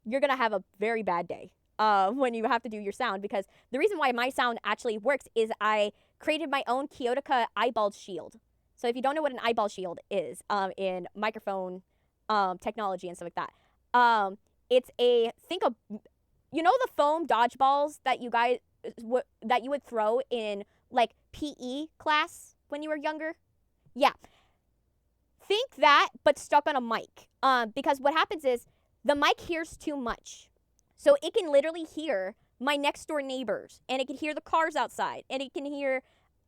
you're going to have a very bad day when you have to do your sound. Because the reason why my sound actually works is I created my own Kyotica eyeball shield. So if you don't know what an eyeball shield is in microphone technology and stuff like that, it's a, think of, you know, the foam dodgeballs that you guys that you would throw in like PE class when you were younger? Yeah. Think that, but stuck on a mic. Because what happens is the mic hears too much. So it can literally hear my next door neighbors, and it can hear the cars outside, and it can hear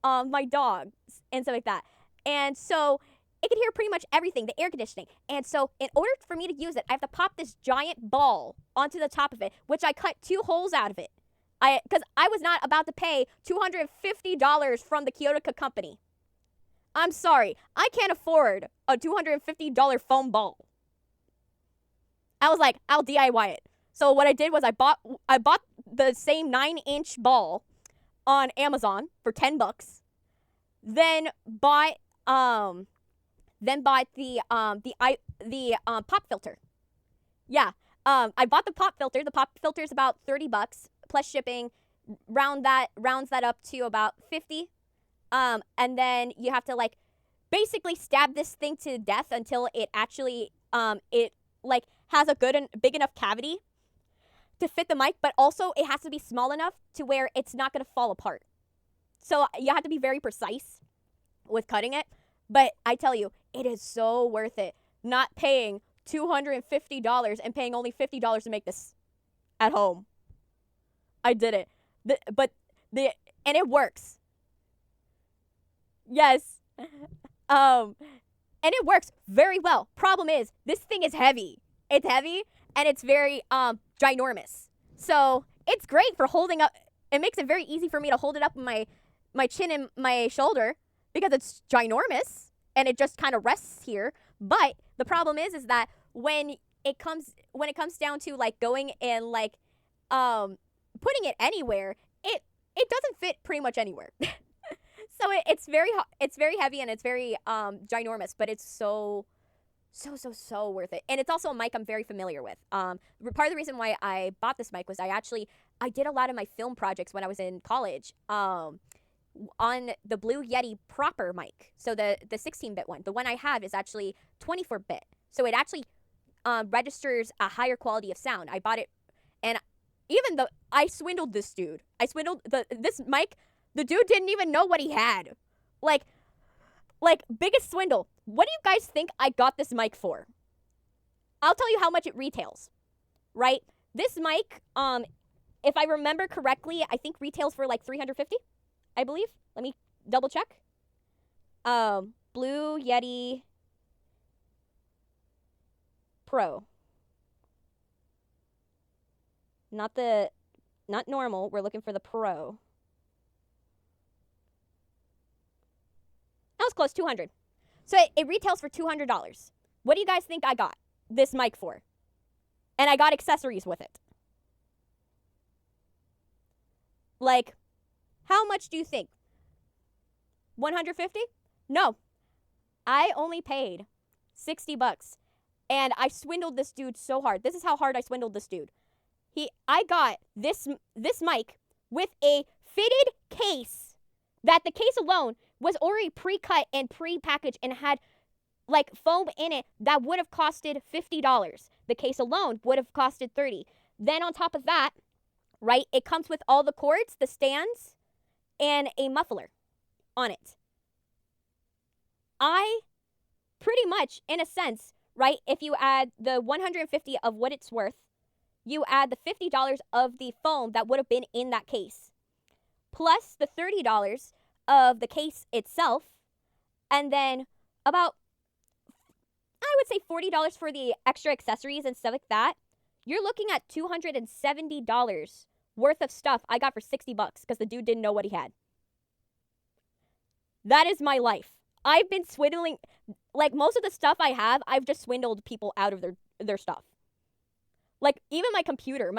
my dogs and stuff like that. And so it can hear pretty much everything, the air conditioning. And so in order for me to use it, I have to pop this giant ball onto the top of it, which I cut 2 holes out of it. Because I was not about to pay $250 from the Kyotica company. I'm sorry, I can't afford a $250 foam ball. I was like, I'll DIY it. So what I did was I bought the same 9-inch ball on Amazon for $10. Then bought the pop filter. Yeah. I bought the pop filter. The pop filter is about $30 plus shipping. Rounds that up to about 50. And then you have to like basically stab this thing to death until it actually it like has a good and big enough cavity to fit the mic, but also it has to be small enough to where it's not going to fall apart. So you have to be very precise with cutting it. But I tell you, it is so worth it not paying $250 and paying only $50 to make this at home. I did it. And it works. Yes. And it works very well. Problem is, this thing is heavy. It's heavy and it's very ginormous. So it's great for holding up. It makes it very easy for me to hold it up with my chin and my shoulder because it's ginormous and it just kind of rests here. But the problem is that when it comes down to like going and like putting it anywhere, it doesn't fit pretty much anywhere. So it's very heavy and it's very ginormous, but it's so worth it. And it's also a mic I'm very familiar with. Part of the reason why I bought this mic was I did a lot of my film projects when I was in college on the Blue Yeti proper mic. So the 16-bit one. The one I have is actually 24-bit. So it actually registers a higher quality of sound. I bought it, and even though I swindled this dude. I swindled this mic. The dude didn't even know what he had. Like biggest swindle. What do you guys think I got this mic for? I'll tell you how much it retails, right? This mic, if I remember correctly, I think retails for like $350, I believe. Let me double check. Blue Yeti Pro. Not normal. We're looking for the Pro. That was close, $200. So it retails for $200. What do you guys think I got this mic for? And I got accessories with it. Like, how much do you think? $150? No. I only paid $60. And I swindled this dude so hard. This is how hard I swindled this dude. I got this mic with a fitted case that the case alone was already pre-cut and pre-packaged and had like foam in it that would have costed $50. The case alone would have costed $30. Then on top of that, right, it comes with all the cords, the stands, and a muffler on it. I pretty much, in a sense, right, if you add the $150 of what it's worth, you add the $50 of the foam that would have been in that case, plus the $30 of the case itself, and then about, I would say $40 for the extra accessories and stuff like that. You're looking at $270 worth of stuff I got for $60 because the dude didn't know what he had. That is my life. I've been swindling, like most of the stuff I have, I've just swindled people out of their stuff. Like, even my computer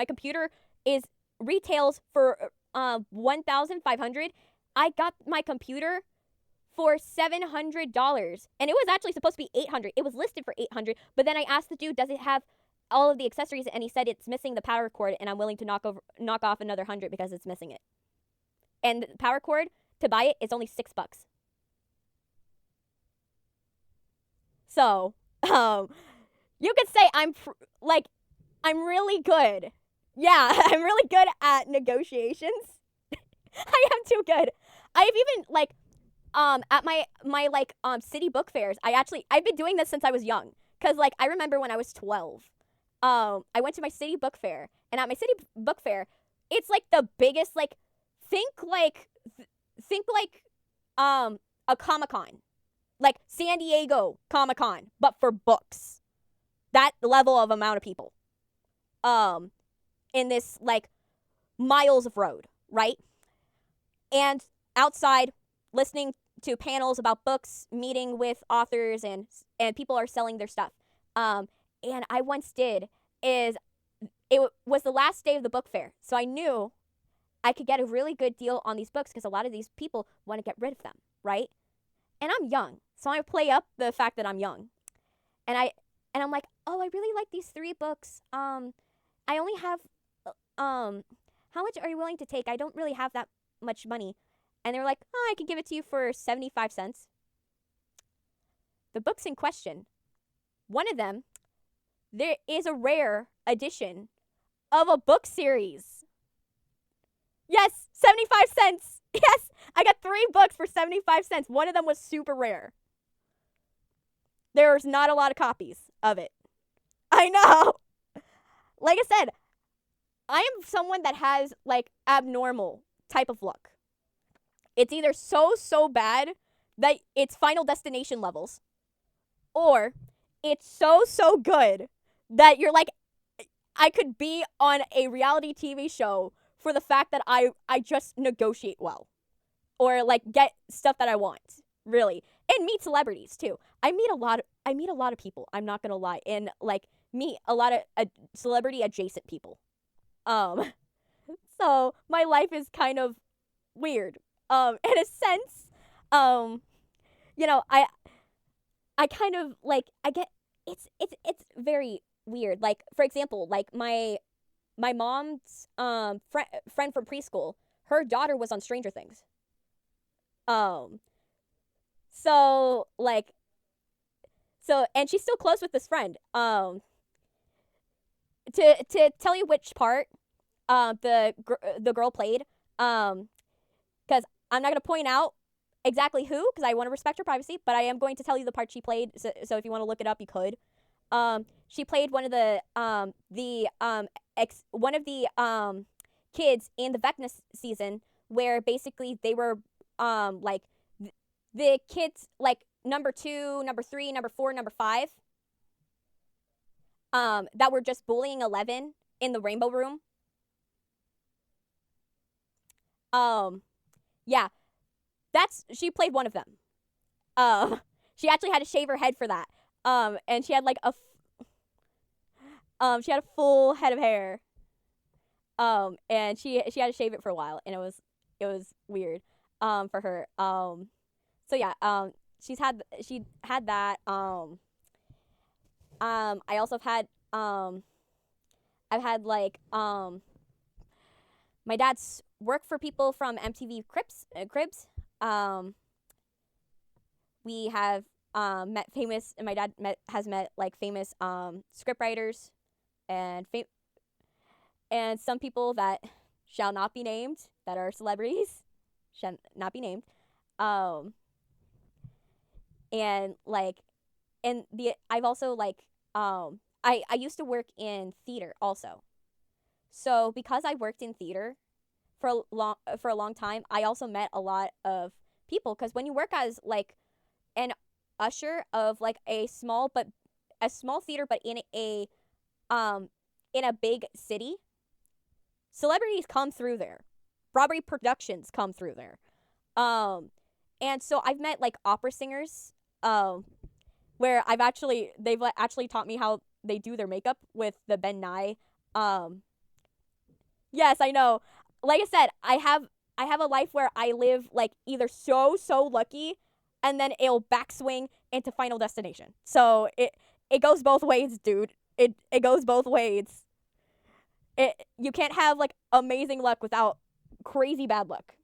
is retails for 1,500. I got my computer for $700, and it was actually supposed to be 800. It was listed for 800, but then I asked the dude, does it have all of the accessories? And he said it's missing the power cord, and I'm willing to knock off another 100 because it's missing it. And the power cord to buy it is only $6. So, you could say I'm really good. Yeah, I'm really good at negotiations. I am too good. I've even at my city book fairs, I've been doing this since I was young. Cause I remember when I was 12, I went to my city book fair, and at my city book fair, it's the biggest think a Comic-Con, San Diego Comic-Con, but for books. That level of amount of people. In this miles of road, right? And outside, listening to panels about books, meeting with authors, and people are selling their stuff. And I once it was the last day of the book fair, so I knew I could get a really good deal on these books because a lot of these people want to get rid of them, right? And I'm young, so I play up the fact that I'm young, and I'm like, oh, I really like these 3 books. I only have, how much are you willing to take? I don't really have that much money. And they were like, oh, I can give it to you for 75 cents. The books in question, one of them, there is a rare edition of a book series. Yes, 75 cents. Yes, I got 3 books for 75 cents. One of them was super rare. There's not a lot of copies of it. I know. Like I said, I am someone that has abnormal type of luck. It's either so bad that it's Final Destination levels, or it's so good that you're I could be on a reality TV show for the fact that I just negotiate well, or get stuff that I want, really, and meet celebrities too. I meet a lot of people. I'm not gonna lie, and meet a lot of celebrity adjacent people. So my life is kind of weird. In a sense, I kind of I get it's very weird. For example, my mom's friend from preschool, her daughter was on Stranger Things. So and she's still close with this friend. To tell you which part the girl played, because I'm not going to point out exactly who, because I want to respect her privacy, but I am going to tell you the part she played, so if you want to look it up, you could. She played one of the kids in the Vecna season, where basically they were the kids number 2, number 3, number 4, number 5 that were just bullying 11 in the Rainbow Room. Yeah, she played one of them. She actually had to shave her head for that. And she had she had a full head of hair. And she had to shave it for a while, and it was weird, for her. So yeah, she had that. I also have had, I've had my dad's work for people from MTV Cribs. We have met famous, and my dad has met famous scriptwriters and some people that shall not be named, that are celebrities, shall not be named. I've also I used to work in theater also. So because I worked in theater for a long time, I also met a lot of people, because when you work as an usher of a small theater, but in a big city, celebrities come through there. Broadway productions come through there. And so I've met opera singers, where they've actually taught me how they do their makeup with the Ben Nye Um, yes, I know. Like I said, I have a life where I live like either so lucky, and then it'll backswing into Final Destination. So it goes both ways, dude. It goes both ways. You can't have like amazing luck without crazy bad luck.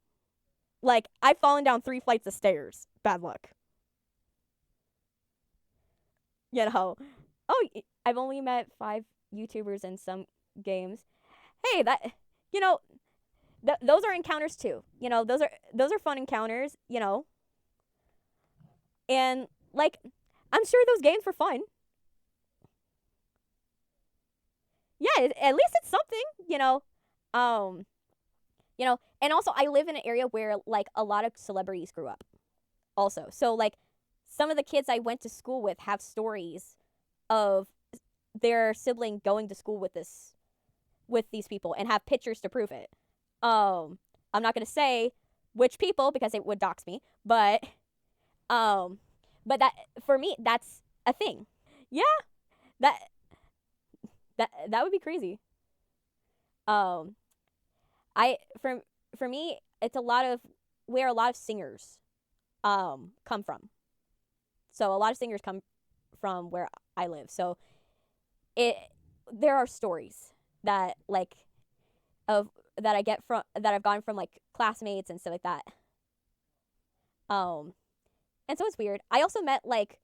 Like I've fallen down 3 flights of stairs. Bad luck. You know. Oh, I've only met 5 YouTubers in some games. Hey, that you know, those are encounters too. Those are fun encounters. And like I'm sure those games were fun. Yeah, at least it's something. Um, and also I live in an area where like a lot of celebrities grew up. Also, so like some of the kids I went to school with have stories of their sibling going to school with these people and have pictures to prove it. I'm not gonna say which people because it would dox me, um, but that for me that's a thing. Yeah, that that would be crazy. Um, I for me it's a lot of where a lot of singers come from. So a lot of singers come from where I live. So it there are stories that like of that I get from that I've gotten from like classmates and stuff like that. Um, and so it's weird. I also met like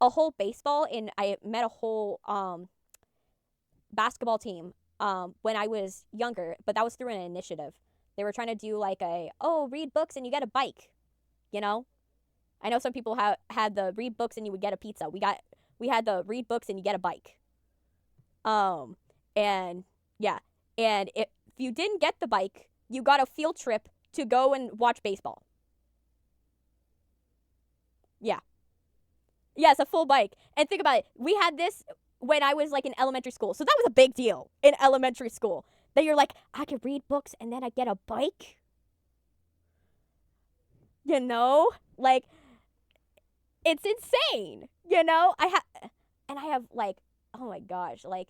a whole baseball and I met a whole basketball team when I was younger, but that was through an initiative. They were trying to do like read books and you get a bike, you know? I know some people had the read books and you would get a pizza. We had the read books and you get a bike. Um and yeah, and if you didn't get the bike, you got a field trip to go and watch baseball. Yeah. Yes, a full bike. And think about it. We had this when I was like in elementary school. So that was a big deal in elementary school. That you're like, I could read books and then I get a bike. You know? Like it's insane. I have like, oh my gosh, like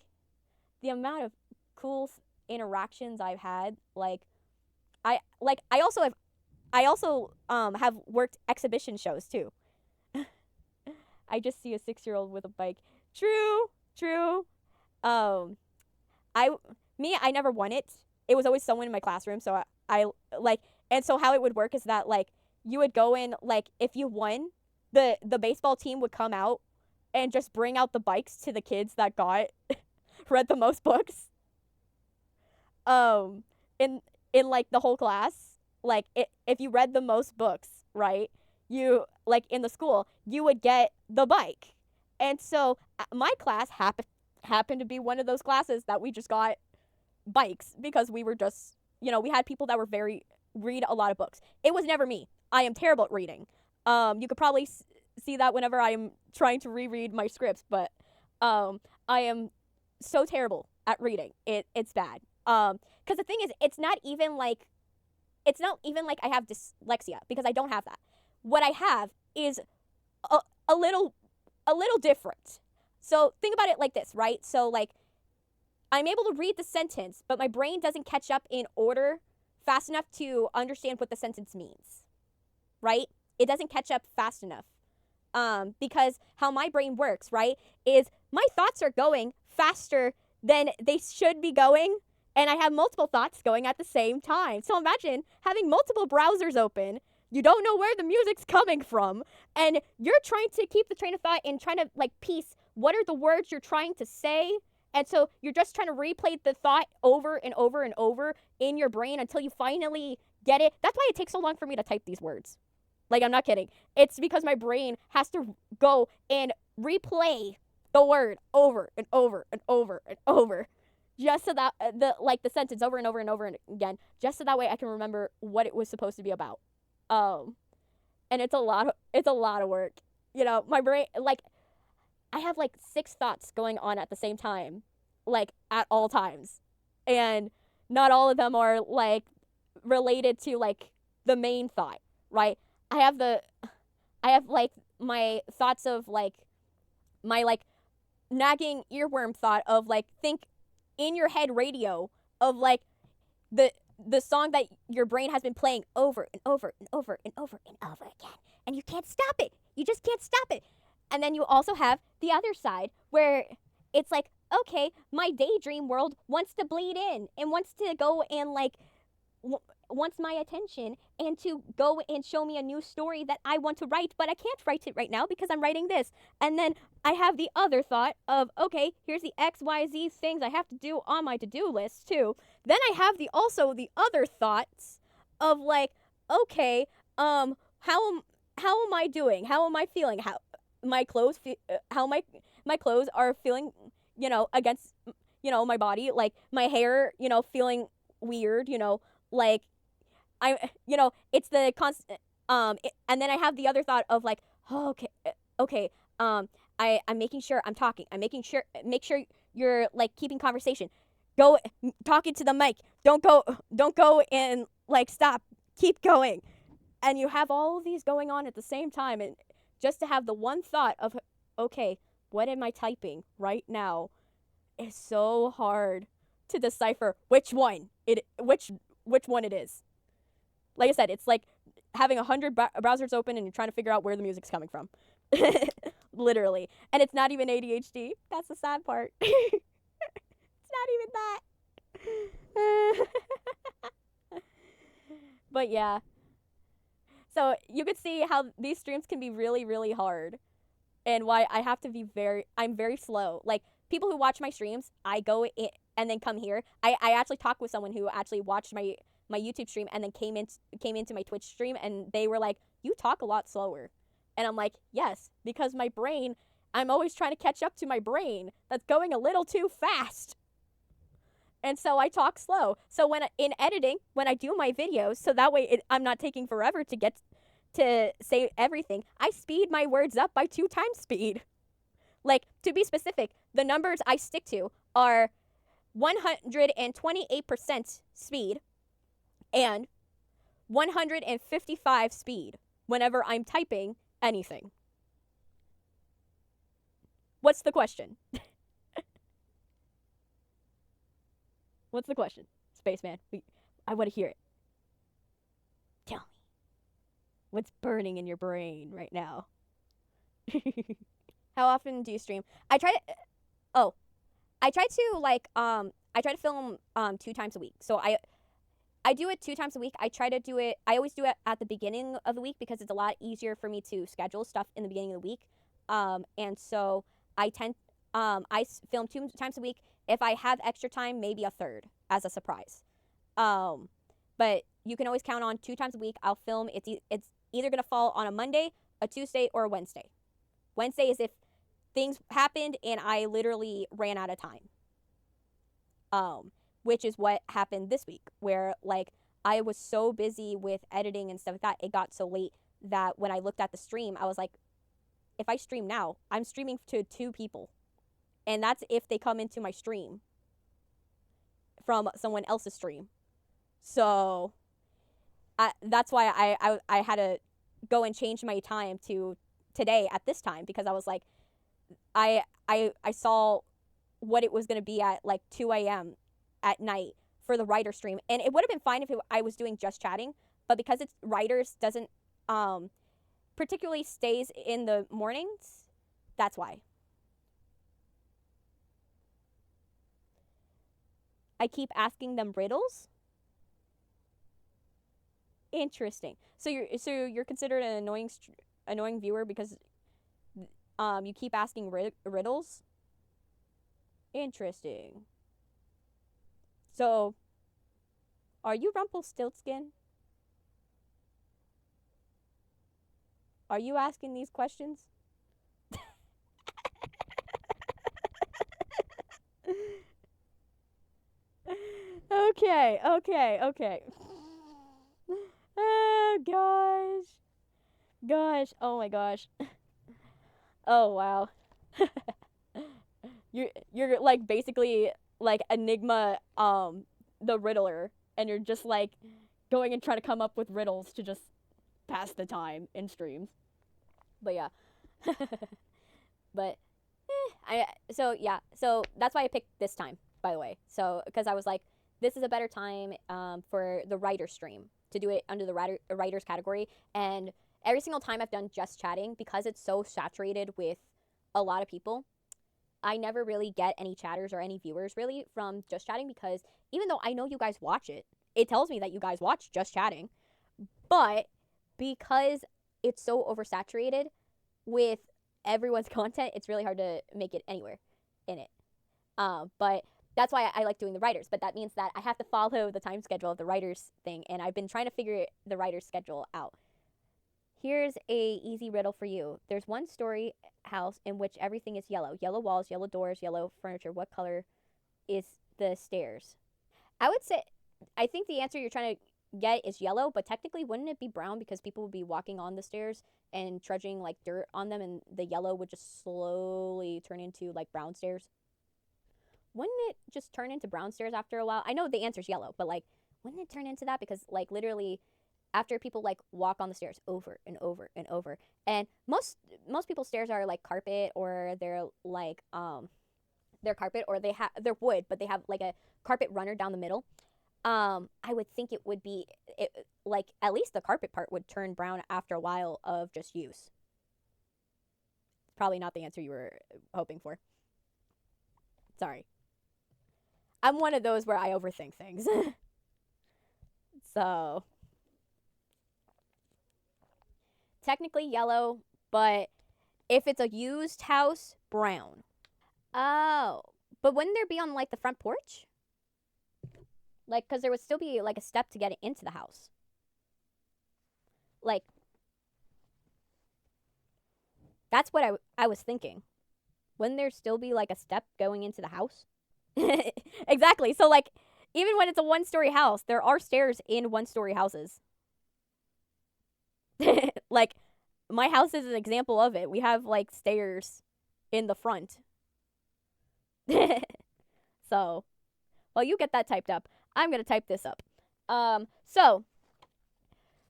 the amount of cool interactions I've had. I also have worked exhibition shows too. I just see a 6-year-old with a bike. True, true. Um, I I never won it. It was always someone in my classroom. So I like, and so how it would work is that like you would go in like if you won, the baseball team would come out and just bring out the bikes to the kids that got read the most books. Um, in like the whole class, like if you read the most books, right? You like in the school, you would get the bike. And so my class happened to be one of those classes that we just got bikes because we were just, we had people that were very read a lot of books. It was never me. I am terrible at reading. You could probably see that whenever I am trying to reread my scripts, but I am so terrible at reading. It's bad. Because the thing is, it's not even like I have dyslexia because I don't have that. What I have is a, a little different. So think about it like this, right? So like I'm able to read the sentence, but my brain doesn't catch up in order fast enough to understand what the sentence means. Right? It doesn't catch up fast enough. Because how my brain works, right, is my thoughts are going faster than they should be going, and I have multiple thoughts going at the same time. So imagine having multiple browsers open. You don't know where the music's coming from, and you're trying to keep the train of thought and trying to like piece what are the words you're trying to say. And so you're just trying to replay the thought over and over and over in your brain until you finally get it. That's why it takes so long for me to type these words. Like, I'm not kidding. It's because my brain has to go and replay the word over and over and over and over just so that the sentence over and over and over again, just so that way I can remember what it was supposed to be about. And it's a lot of work. My brain, like, I have like 6 thoughts going on at the same time, like at all times. And not all of them are like related to like the main thought, right? I have like my thoughts of like my like nagging earworm thought of like think in your head radio of like the song that your brain has been playing over and over and over and over and over again, and you can't stop it. You just can't stop it. And then you also have the other side where it's like, okay, my daydream world wants to bleed in and wants to go and like wants my attention and to go and show me a new story that I want to write, but I can't write it right now because I'm writing this. And then I have the other thought of, okay, here's the XYZ things I have to do on my to-do list too. Then I have the other thoughts of like, okay, how am I doing? How am I feeling? How my clothes how my clothes are feeling, against, my body, like my hair, feeling weird, like it's the constant, and then I have the other thought of like, oh, okay, I'm making sure I'm talking. Make sure you're like keeping conversation. Go talking to the mic. Don't go and like stop. Keep going. And you have all of these going on at the same time, and just to have the one thought of, okay, what am I typing right now, is so hard to decipher which one it is. Like I said, it's like having 100 browsers open and you're trying to figure out where the music's coming from. Literally. And it's not even ADHD. That's the sad part. It's not even that. But yeah. So you could see how these streams can be really, really hard. And why I have to be I'm very slow. Like, people who watch my streams, I go in and then come here. I actually talked with someone who actually watched my YouTube stream and then came into my Twitch stream, and they were like, you talk a lot slower. And I'm like, yes, because my brain, I'm always trying to catch up to my brain that's going a little too fast. And so I talk slow. So when in editing, when I do my videos, so that way I'm not taking forever to get to say everything, I speed my words up by 2 times speed. Like, to be specific, the numbers I stick to are 128% speed and 155 speed whenever I'm typing anything. What's the question? What's the question? Spaceman, I want to hear it. Tell me. What's burning in your brain right now? How often do you stream? I try to film 2 times a week. So I do it 2 times a week. I always do it at the beginning of the week because it's a lot easier for me to schedule stuff in the beginning of the week. And so I film 2 times a week. If I have extra time, maybe a third as a surprise. But you can always count on 2 times a week. I'll film. It's either going to fall on a Monday, a Tuesday, or a Wednesday. Wednesday is if things happened and I literally ran out of time. Which is what happened this week, where like I was so busy with editing and stuff like that, it got so late that when I looked at the stream, I was like, if I stream now, I'm streaming to 2 people. And that's if they come into my stream from someone else's stream. So that's why I had to go and change my time to today at this time, because I was like, I saw what it was going to be at like 2 a.m. at night for the writer stream. And it would have been fine if I was doing just chatting, but because it's writers doesn't particularly stays in the mornings, that's why. I keep asking them riddles. Interesting. So you're considered an annoying viewer because you keep asking riddles. Interesting. So, are you Rumpelstiltskin? Are you asking these questions? Okay. Oh, gosh. Oh, my gosh. Oh, wow. You're like basically like Enigma, the Riddler, and you're just like going and trying to come up with riddles to just pass the time in streams. But yeah. But so that's why I picked this time. by the way. So, because I was like, this is a better time for the writer stream to do it under the writers category. And every single time I've done just chatting, because it's so saturated with a lot of people, I never really get any chatters or any viewers really from just chatting, because even though I know you guys watch it, it tells me that you guys watch just chatting. But because it's so oversaturated with everyone's content, it's really hard to make it anywhere in it. But that's why I like doing the writers. But that means that I have to follow the time schedule of the writers thing, and I've been trying to figure the writers schedule out. Here's a easy riddle for you. There's one story house in which everything is yellow. Yellow walls, yellow doors, yellow furniture. What color is the stairs? I would say, I think the answer you're trying to get is yellow, but technically wouldn't it be brown, because people would be walking on the stairs and trudging like dirt on them, and the yellow would just slowly turn into like brown stairs? Wouldn't it just turn into brown stairs after a while? I know the answer's yellow, but like, wouldn't it turn into that? Because like literally after people like walk on the stairs over and over and over, and most people's stairs are like carpet, or they're like they're carpet, or they're wood, but they have like a carpet runner down the middle. I would think it would be like at least the carpet part would turn brown after a while of just use. Probably not the answer you were hoping for. Sorry. I'm one of those where I overthink things. So technically yellow, but if it's a used house, brown. Oh, but wouldn't there be on like the front porch? Like, because there would still be like a step to get into the house. Like, that's what I was thinking. Wouldn't there still be like a step going into the house? Exactly. So like, even when it's a one-story house, there are stairs in one-story houses. Like, my house is an example of it. We have like stairs in the front. So, while you get that typed up, I'm gonna type this up. So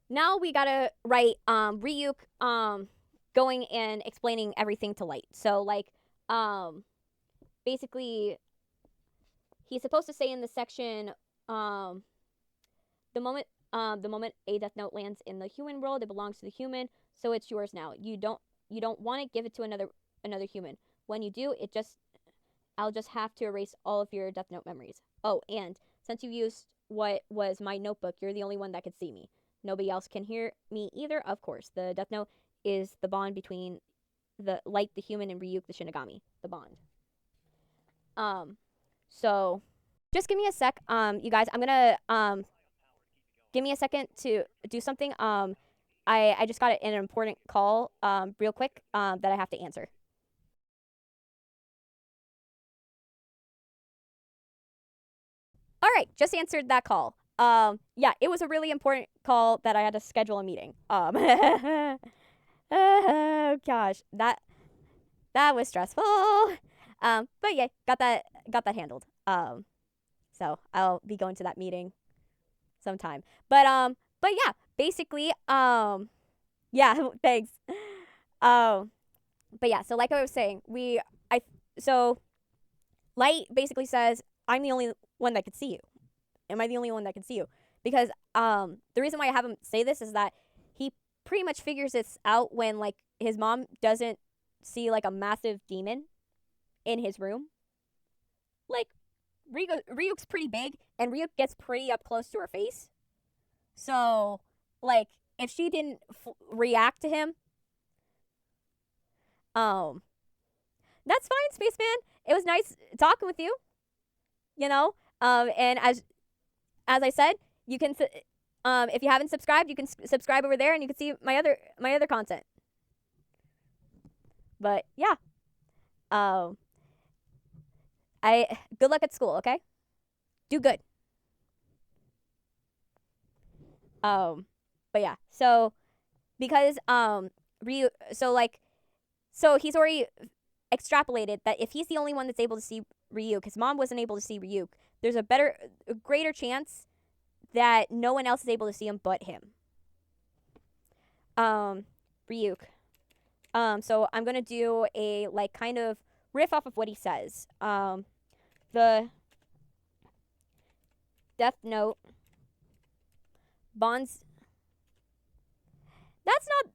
now we gotta write Ryuk going and explaining everything to Light. So like basically he's supposed to say in the section the moment a death note lands in the human world, it belongs to the human, so it's yours now. You don't want to give it to another human. When you do, I'll just have to erase all of your death note memories. Oh, and since you used what was my notebook, you're the only one that could see me. Nobody else can hear me either, of course. The death note is the bond between the Light, the human, and Ryuk, the Shinigami. The bond. So just give me a sec. You guys, I'm gonna give me a second to do something. I just got an important call real quick that I have to answer. All right, just answered that call. Yeah, it was a really important call that I had to schedule a meeting. Oh gosh, that was stressful. But yeah, got that handled. So I'll be going to that meeting sometime. But yeah, basically, yeah, thanks. But yeah, so like I was saying, so Light basically says, I'm the only one that could see you. Am I the only one that can see you? Because the reason why I have him say this is that he pretty much figures this out when like his mom doesn't see like a massive demon in his room. Like Ryuk's pretty big, and Ryuk gets pretty up close to her face. So like if she didn't react to him, that's fine, Spaceman. It was nice talking with you. You know, and as I said, you can if you haven't subscribed, you can subscribe over there, and you can see my other content. But yeah, good luck at school, okay? Do good. But yeah, so because Ryu, so he's already extrapolated that if he's the only one that's able to see Ryuk, his mom wasn't able to see Ryuk, there's a greater chance that no one else is able to see him but him. Ryuk. So I'm gonna do a like kind of riff off of what he says. The Deathnote, Bonds. That's not.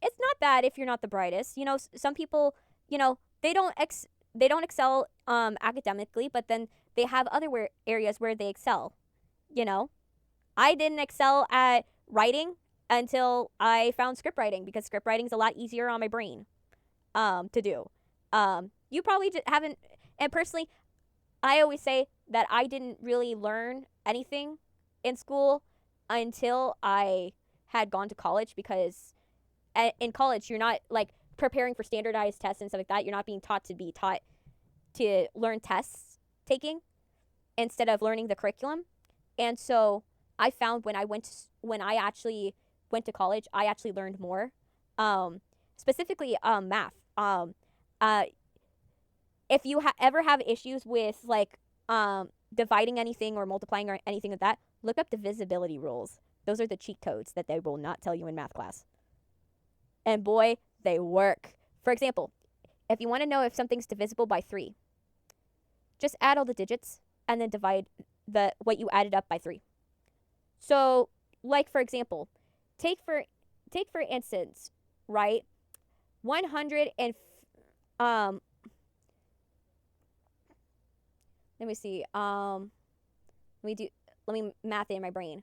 It's not bad if you're not the brightest. You know, some people, you know, they don't excel academically, but then they have other areas where they excel. You know, I didn't excel at writing until I found script writing because script writing is a lot easier on my brain to do. You probably haven't. And personally, I always say that I didn't really learn anything in school until I had gone to college because in college you're not like preparing for standardized tests and stuff like that. You're not being taught to be taught to learn tests taking instead of learning the curriculum. And so I found when I actually went to college, I actually learned more, specifically math. Uh, if you ever have issues with like dividing anything or multiplying or anything like that, look up divisibility rules. Those are the cheat codes that they will not tell you in math class. And boy, they work. For example, if you want to know if something's divisible by 3, just add all the digits and then divide what you added up by 3. So, like for example, take for instance, right? 100 and let me see. Let me math it in my brain.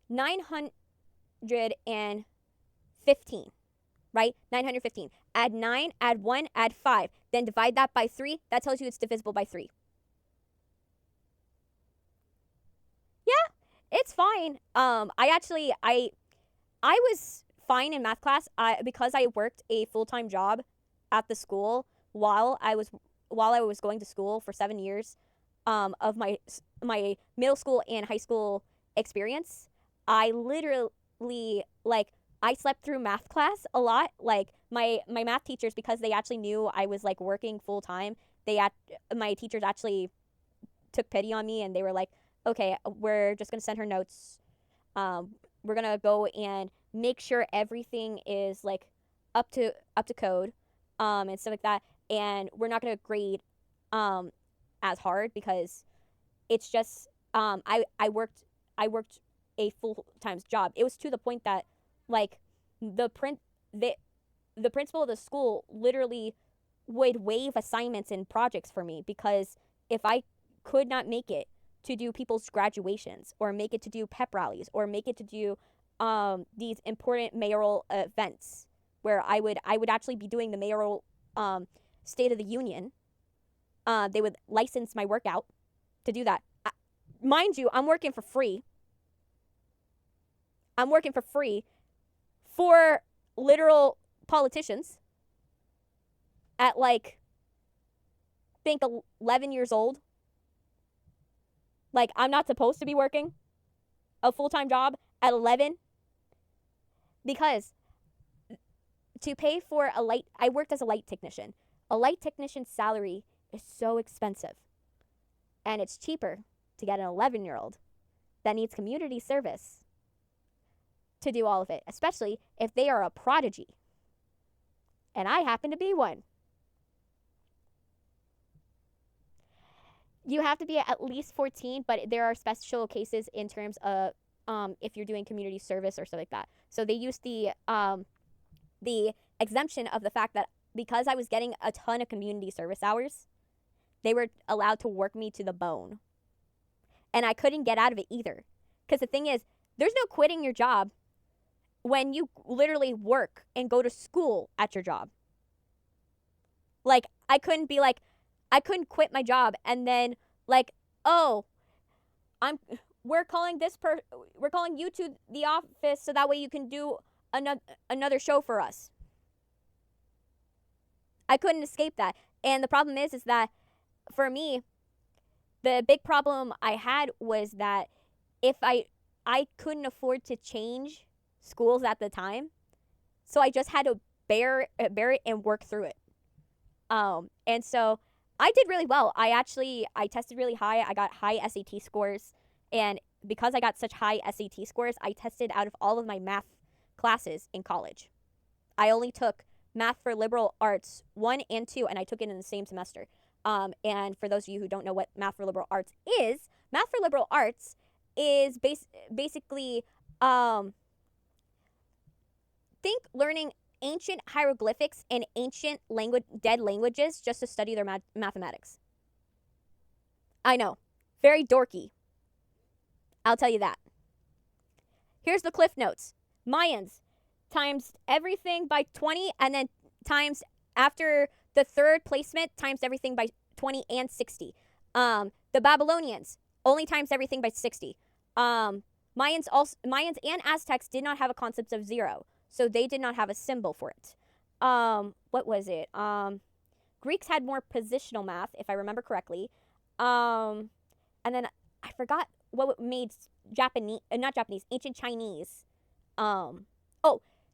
915, right? 915. Add 9, add 1, add 5. Then divide that by 3. That tells you it's divisible by 3. Yeah, it's fine. I was fine in math class because I worked a full-time job at the school while I was going to school for 7 years of my middle school and high school experience. I literally like I slept through math class a lot. Like my math teachers, because they actually knew I was like working full time, my teachers actually took pity on me and they were like, okay, we're just gonna send her notes. We're gonna go and make sure everything is like up to code, and stuff like that. And we're not gonna grade as hard because it's just I worked a full time job. It was to the point that like the principal of the school literally would waive assignments and projects for me because if I could not make it to do people's graduations or make it to do pep rallies or make it to do these important mayoral events where I would actually be doing the mayoral State of the Union. They would license my workout to do that. Mind you, I'm working for free. I'm working for free for literal politicians at like, I think 11 years old. Like, I'm not supposed to be working a full-time job at 11 because to pay for I worked as a light technician. A light technician's salary is so expensive. And it's cheaper to get an 11-year-old that needs community service to do all of it, especially if they are a prodigy. And I happen to be one. You have to be at least 14, but there are special cases in terms of if you're doing community service or stuff like that. So they used the exemption of the fact that because I was getting a ton of community service hours, they were allowed to work me to the bone. And I couldn't get out of it either. Because the thing is, there's no quitting your job when you literally work and go to school at your job. Like, I couldn't quit my job and then like, oh, we're calling you to the office so that way you can do another show for us. I couldn't escape that. And the problem is that for me, the big problem I had was that if I couldn't afford to change schools at the time, so I just had to bear it and work through it. And so I did really well. I tested really high. I got high SAT scores, and because I got such high SAT scores, I tested out of all of my math classes in college. I only took Math for Liberal Arts 1 and 2, and I took it in the same semester. And for those of you who don't know what Math for Liberal Arts is, Math for Liberal Arts is basically think learning ancient hieroglyphics and ancient dead languages just to study their mathematics. I know, very dorky. I'll tell you that. Here's the cliff notes. Mayans times everything by 20, and then times after the third placement times everything by 20 and 60. The Babylonians only times everything by 60. Mayans and Aztecs did not have a concept of zero, so they did not have a symbol for it. What was it? Greeks had more positional math, if I remember correctly. And then I forgot what made ancient Chinese.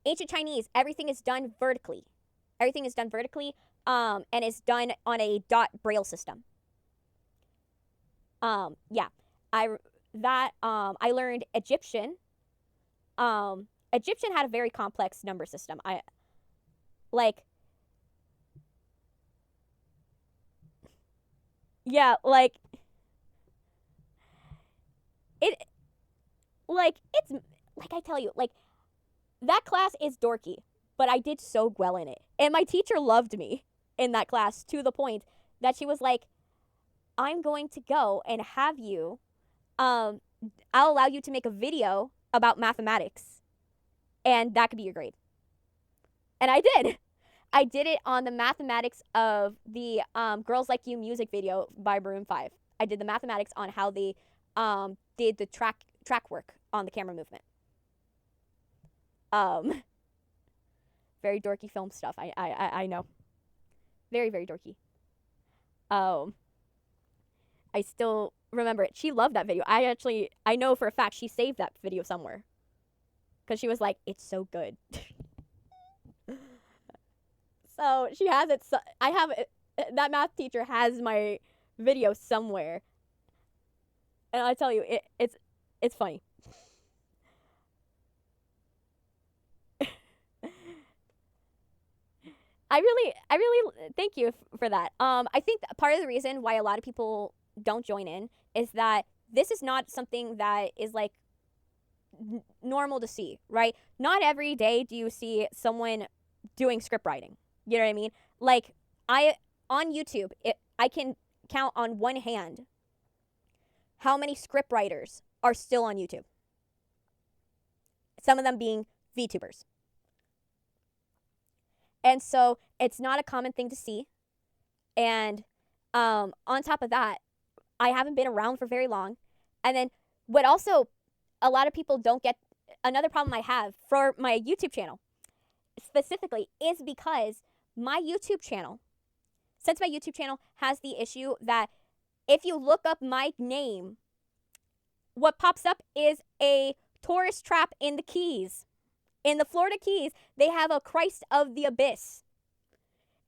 Ancient Chinese, everything is done vertically. Everything is done vertically, and is done on a dot braille system. I learned Egyptian. Egyptian had a very complex number system. I tell you, that class is dorky, but I did so well in it. And my teacher loved me in that class to the point that she was like, I'm going to go and have you, I'll allow you to make a video about mathematics, and that could be your grade. And I did. I did it on the mathematics of the Girls Like You music video by Maroon 5. I did the mathematics on how they did the track work on the camera movement. Very dorky film stuff. I know. Very, very dorky. I still remember it. She loved that video. I know for a fact she saved that video somewhere. Because she was like, it's so good. So she has it. That math teacher has my video somewhere. And I tell you, it's funny. I really thank you for that. I think that part of the reason why a lot of people don't join in is that this is not something that is normal to see, right? Not every day do you see someone doing script writing. You know what I mean? On YouTube, I can count on one hand how many script writers are still on YouTube. Some of them being VTubers. And so it's not a common thing to see. And on top of that, I haven't been around for very long. And then what also a lot of people don't get, another problem I have for my YouTube channel specifically is because my YouTube channel, since my YouTube channel has the issue that if you look up my name, what pops up is a tourist trap in the Keys. In the Florida Keys, they have a Christ of the Abyss.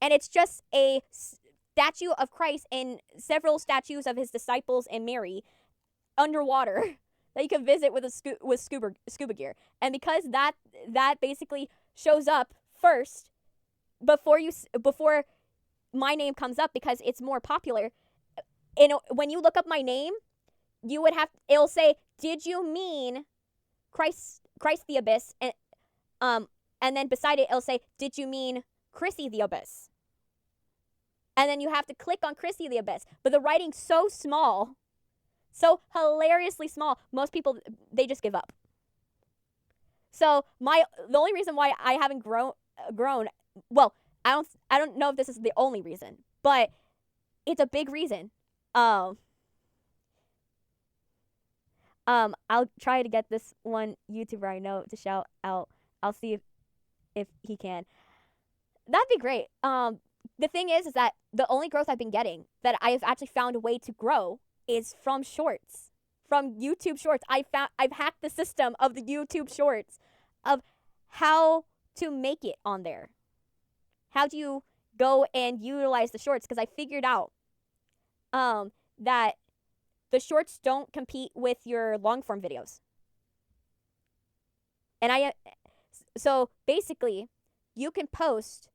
And it's just a statue of Christ and several statues of his disciples and Mary underwater that you can visit with scuba gear. And because that basically shows up first before my name comes up, because it's more popular, when you look up my name, it'll say, did you mean Christ the Abyss? And then beside it, it'll say, did you mean Chrissy the Abyss? And then you have to click on Chrissy the Abyss. But the writing's so small, so hilariously small, most people, they just give up. So the only reason why I haven't grown, well, I don't know if this is the only reason, but it's a big reason. I'll try to get this one YouTuber I know to shout out. I'll see if he can. That'd be great. The thing is that the only growth I've been getting that I've actually found a way to grow is from shorts, from YouTube shorts. I've hacked the system of the YouTube shorts of how to make it on there. How do you go and utilize the shorts? Because I figured out that the shorts don't compete with your long form videos. And so basically, you can post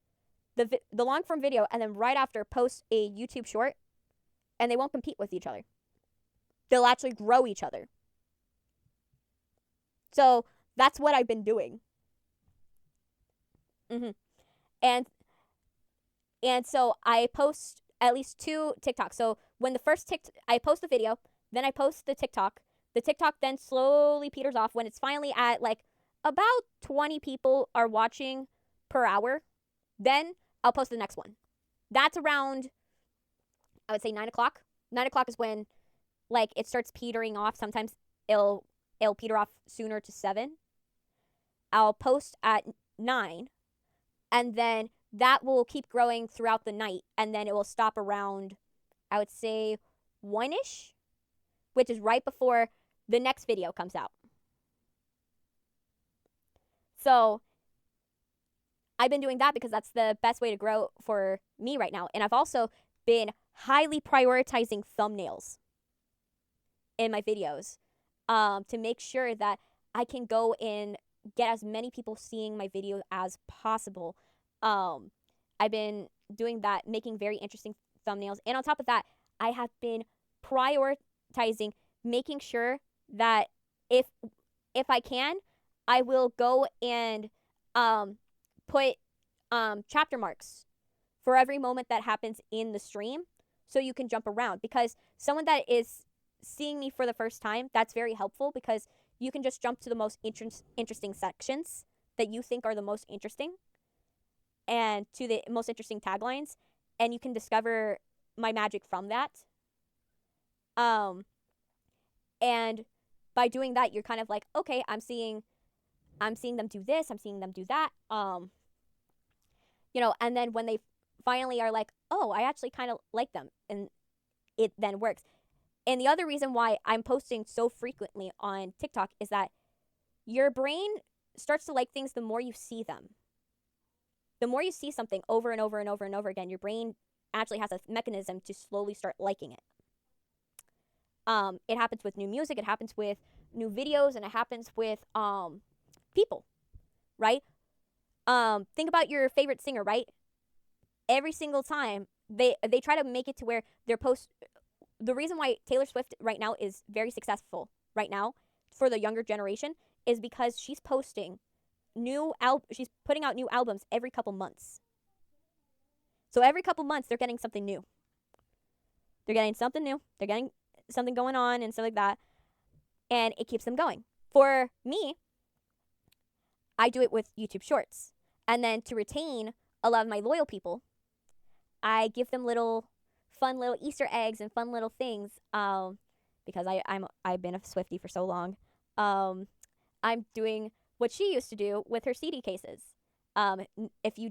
the long form video, and then right after post a YouTube short, and they won't compete with each other. They'll actually grow each other. So that's what I've been doing. And so I post at least 2 TikToks. So when the first I post the video, then I post the TikTok. The TikTok then slowly peters off when it's finally at like about 20 people are watching per hour. Then I'll post the next one. That's around, I would say 9 o'clock. 9 o'clock is when like it starts petering off. Sometimes it'll peter off sooner to 7. I'll post at 9, and then that will keep growing throughout the night, and then it will stop around, I would say, 1-ish, which is right before the next video comes out. So I've been doing that because that's the best way to grow for me right now. And I've also been highly prioritizing thumbnails in my videos to make sure that I can go and get as many people seeing my video as possible. I've been doing that, making very interesting thumbnails. And on top of that, I have been prioritizing making sure that if I can, I will go and put chapter marks for every moment that happens in the stream so you can jump around. Because someone that is seeing me for the first time, that's very helpful because you can just jump to the most interesting sections that you think are the most interesting and to the most interesting taglines, and you can discover my magic from that. And by doing that, you're kind of like, okay, I'm seeing them do this, I'm seeing them do that. And then when they finally are like, oh, I actually kind of like them, and it then works. And the other reason why I'm posting so frequently on TikTok is that your brain starts to like things the more you see them. The more you see something over and over and over and over again, your brain actually has a mechanism to slowly start liking it. It happens with new music, it happens with new videos, and it happens with people, right? Think about your favorite singer, right? Every single time they try to make it to where their post. The reason why Taylor Swift right now is very successful right now for the younger generation is because she's posting she's putting out new albums every couple months. So every couple months they're getting something new. They're getting something new. They're getting something going on and stuff like that. And it keeps them going. For me, I do it with YouTube Shorts. And then to retain a lot of my loyal people, I give them fun little Easter eggs and fun little things. Because I've been a Swiftie for so long. I'm doing what she used to do with her CD cases. If you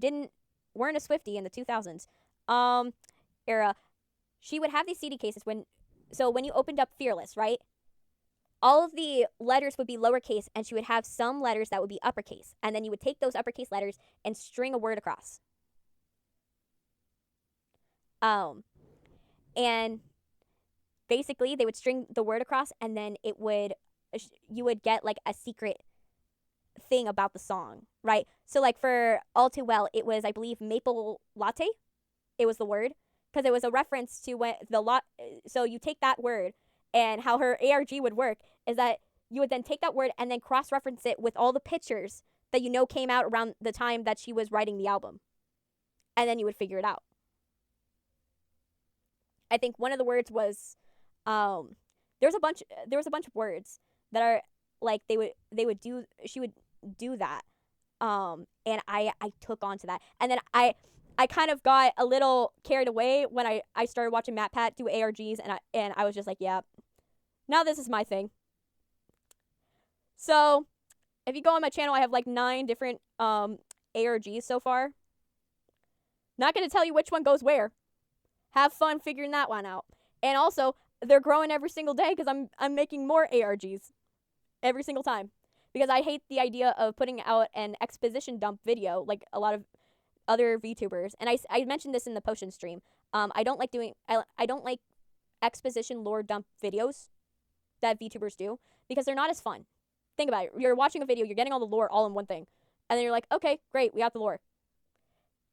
weren't a Swiftie in the 2000s era, she would have these CD cases when you opened up Fearless, right? All of the letters would be lowercase, and she would have some letters that would be uppercase. And then you would take those uppercase letters and string a word across. And basically, they would string the word across, and then you would get like a secret thing about the song, right? So like for All Too Well, it was, I believe, maple latte. It was the word, because it was a reference to when so you take that word, and how her ARG would work is that you would then take that word and then cross-reference it with all the pictures that came out around the time that she was writing the album, and then you would figure it out. I think one of the words was there was a bunch of words that are like she would do that, and I took on to that, and then I kind of got a little carried away when I started watching MatPat do ARGs, and I was just like, yeah, now this is my thing. So if you go on my channel, I have like 9 different ARGs so far. Not gonna tell you which one goes where. Have fun figuring that one out. And also, they're growing every single day because I'm making more ARGs every single time. Because I hate the idea of putting out an exposition dump video like a lot of other VTubers. And I mentioned this in the potion stream. I don't like exposition lore dump videos that VTubers do because they're not as fun. Think about it. You're watching a video, you're getting all the lore all in one thing. And then you're like, okay, great, we got the lore.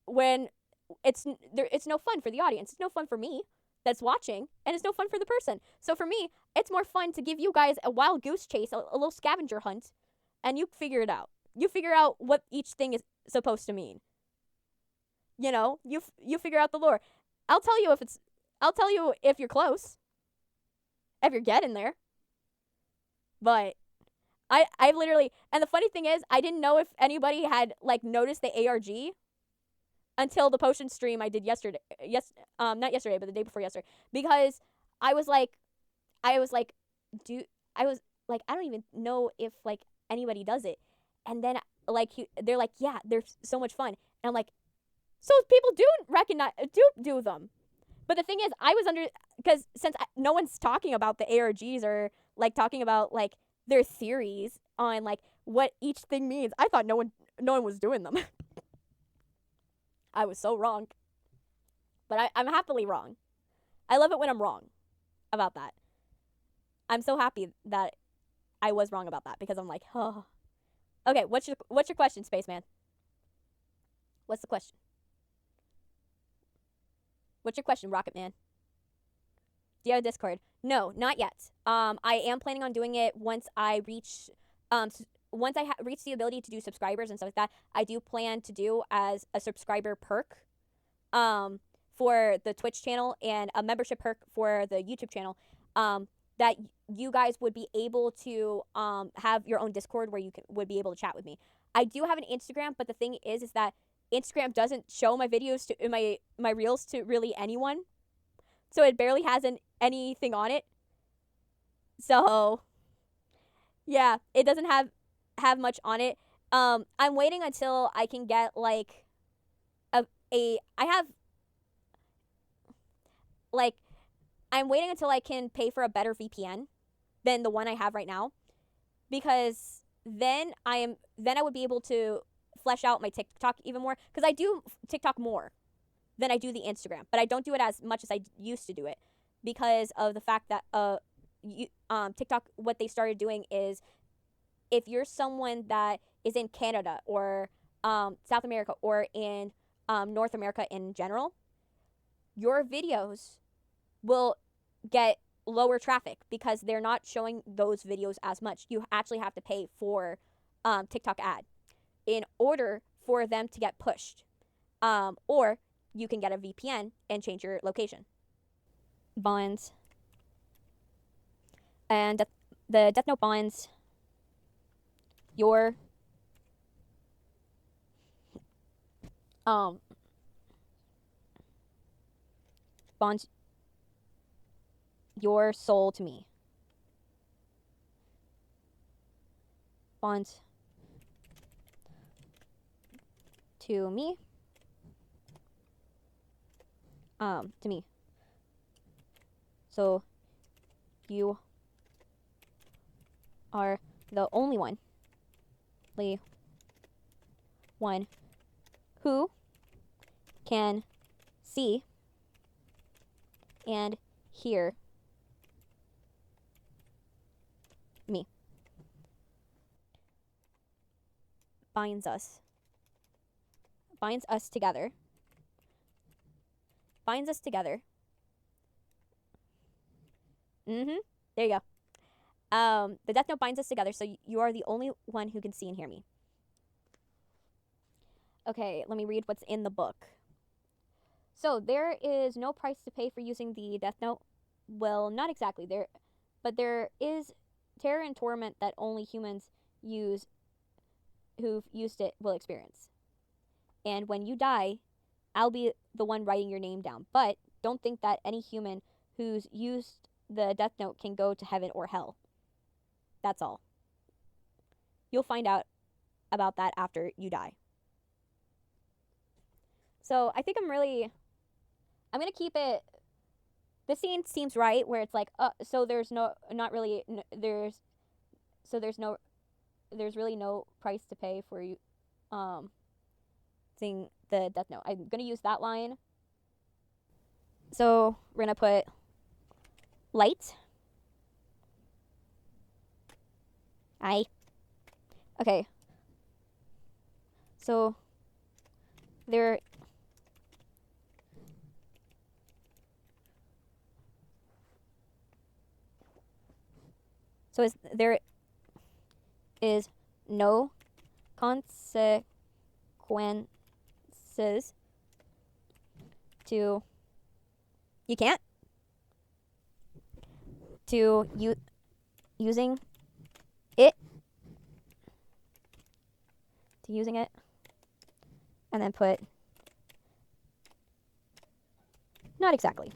When it's no fun for the audience. It's no fun for me that's watching, and it's no fun for the person. So for me, it's more fun to give you guys a wild goose chase, a little scavenger hunt, and you figure it out. You figure out what each thing is supposed to mean. You know, you figure out the lore. I'll tell you if you're close, if you're getting there. But I've literally, and the funny thing is, I didn't know if anybody had like noticed the ARG until the potion stream I did yesterday. Not yesterday, but the day before yesterday, because I was like, I was like, I was like, I don't even know if like anybody does it, and then like they're like, yeah, they're so much fun, and I'm like, so people do recognize do them, but the thing is, I was under, because since no one's talking about the ARGs or like talking about like their theories on like what each thing means, I thought no one was doing them. I was so wrong. But I'm happily wrong. I love it when I'm wrong about that. I'm so happy that I was wrong about that, because I'm like, oh. Okay, what's your question, Spaceman? What's the question? What's your question, Rocket Man? Do you have a Discord? No, not yet. I am planning on doing it once I reach reach the ability to do subscribers and stuff like that. I do plan to do as a subscriber perk for the Twitch channel, and a membership perk for the YouTube channel, that you guys would be able to have your own Discord where you would be able to chat with me. I do have an Instagram, but the thing is that Instagram doesn't show my videos to my reels to really anyone. So it barely has anything on it. So yeah, it doesn't have much on it. I'm waiting until I can get like I'm waiting until I can pay for a better VPN than the one I have right now, because then I would be able to flesh out my TikTok even more, because I do TikTok more than I do the Instagram, but I don't do it as much as I used to do it, because of the fact that TikTok, what they started doing is, if you're someone that is in Canada or South America or in North America in general, your videos will get lower traffic because they're not showing those videos as much. You actually have to pay for TikTok ad in order for them to get pushed. Or you can get a VPN and change your location. Bonds. And the Deathnote bonds your bonds your soul to me. Bonds to me. To me. So you are the only one who can see and hear me. Binds us together. Binds us together. There you go. The Deathnote binds us together, so you are the only one who can see and hear me. Okay, let me read what's in the book. So there is no price to pay for using the Deathnote. Well, not exactly. But there is terror and torment that only humans who've used it will experience. And when you die, I'll be the one writing your name down. But don't think that any human who's used the Deathnote can go to heaven or hell. That's all. You'll find out about that after you die. So I think I'm going to keep it, this scene seems right, where it's like, so there's really no price to pay for you, seeing the Deathnote. I'm going to use that line. So we're going to put light. Okay. So there So there is no consequences to you can't to using it and then put not exactly.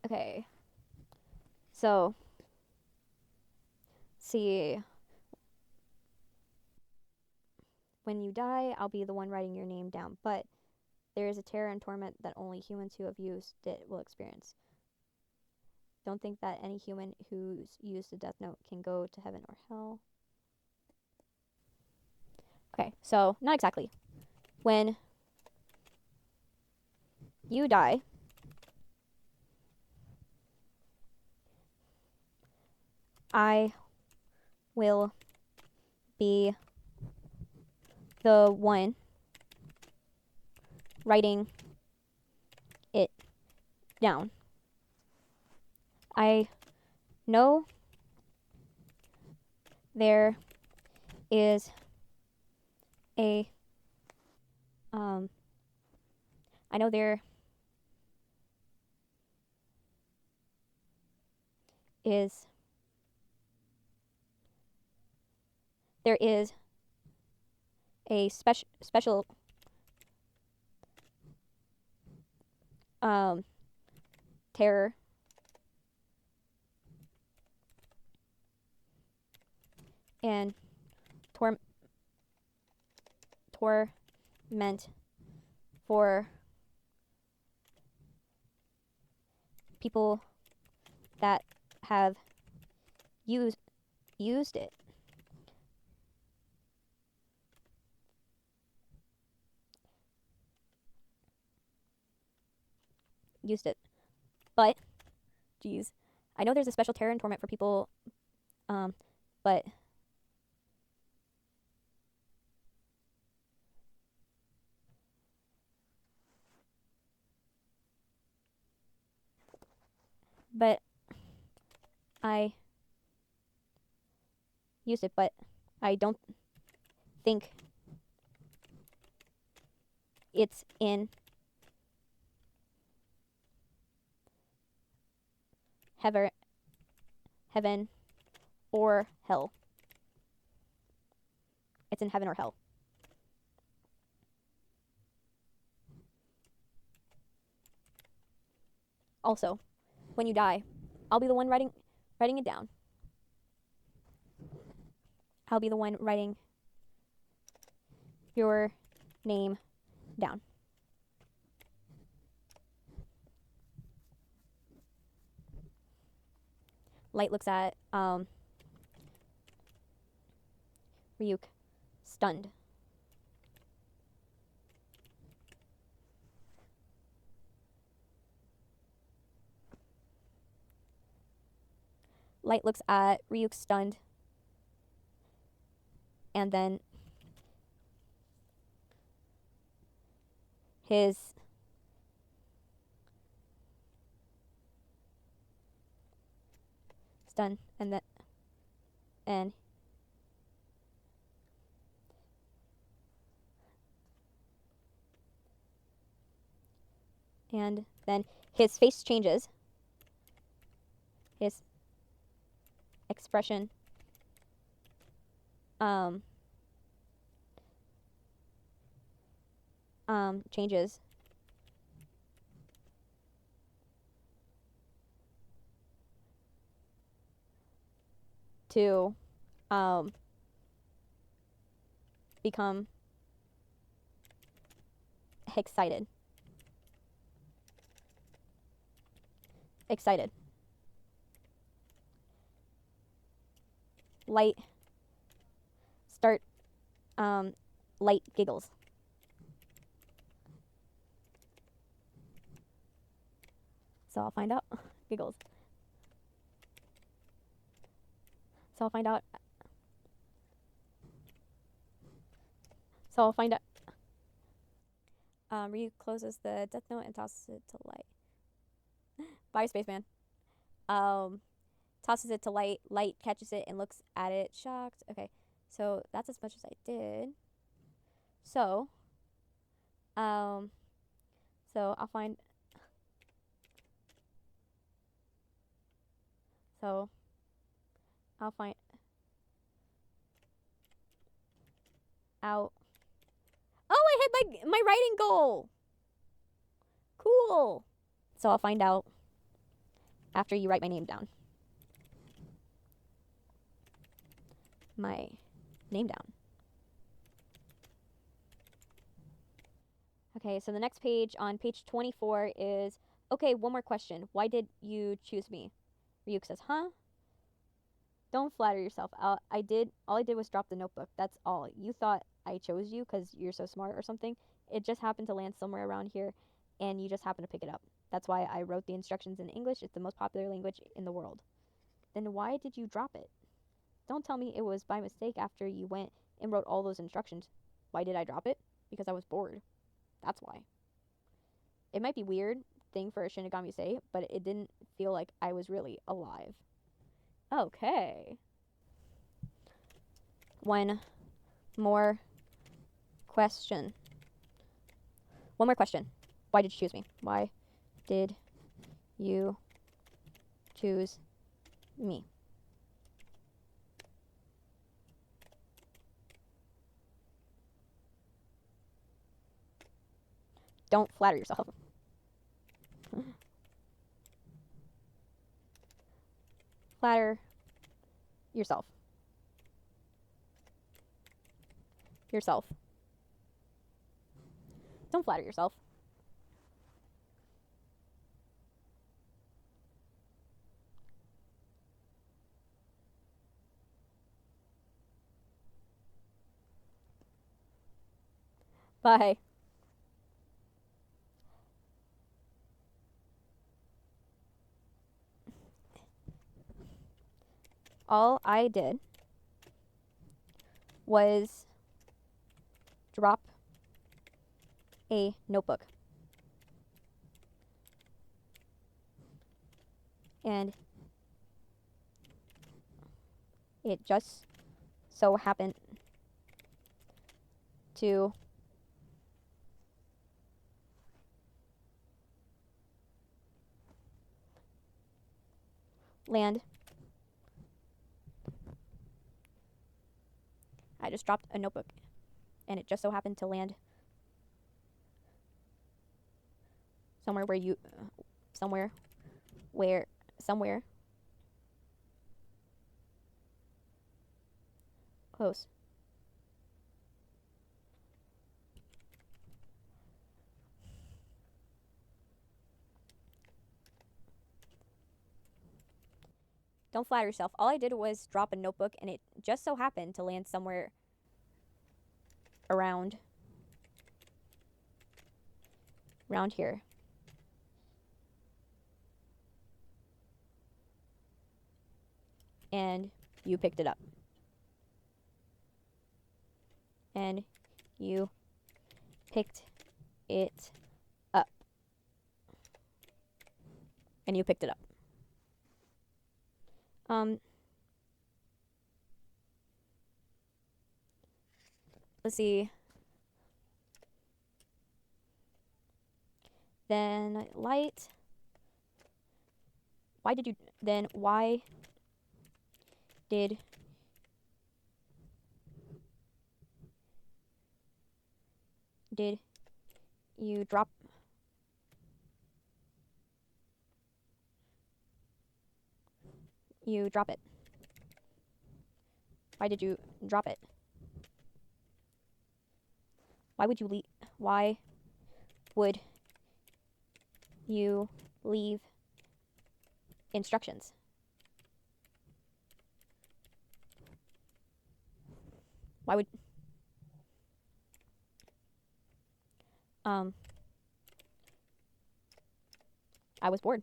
Okay. So see, when you die, I'll be the one writing your name down, but there is a terror and torment that only humans who have used it will experience. Don't think that any human who's used the Deathnote can go to heaven or hell. Okay, so not exactly. When you die, I will be the one writing it down. I know there is a I know there is a special terror and torment for people that have used it. But, geez, I know there's a special terror and torment for people, but I used it, but I don't think it's in heaven or hell. It's in heaven or hell. Also, when you die, I'll be the one writing it down. I'll be the one writing your name down. Light looks at Ryuk, stunned. Light looks at Ryuk, stunned, and then his stunned, and then his face changes. His expression changes to become excited. Light Light giggles. So I'll find out. Giggles. So I'll find out So I'll find out. Ryuk closes the Death Note and tosses it to Light. Bye, spaceman. Tosses it to Light. Light catches it and looks at it, shocked. Okay, so that's as much as I did. So, so I'll find. So I'll find out. Oh, I hit my writing goal. Cool. So I'll find out after you write my name down. My name down. Okay, so the next page on page 24 is, okay, one more question. Why did you choose me? Ryuk says, huh? Don't flatter yourself. All I did was drop the notebook. That's all. You thought I chose you because you're so smart or something. It just happened to land somewhere around here, and you just happened to pick it up. That's why I wrote the instructions in English. It's the most popular language in the world. Then why did you drop it? Don't tell me it was by mistake after you went and wrote all those instructions. Why did I drop it? Because I was bored. That's why. It might be weird thing for a Shinigami to say, but it didn't feel like I was really alive. Okay. One more question. One more question. Why did you choose me? Why did you choose me? Don't flatter yourself. Flatter yourself. Yourself. Don't flatter yourself. Bye. All I did was drop a notebook. And it just so happened to land. I just dropped a notebook, and it just so happened to land somewhere close. Don't flatter yourself. All I did was drop a notebook, and it just so happened to land somewhere around here. And you picked it up. And you picked it up. And you picked it up. Let's see. Then Light. Why did you drop it? Why did you drop it? Why would you leave instructions? Why would I was bored.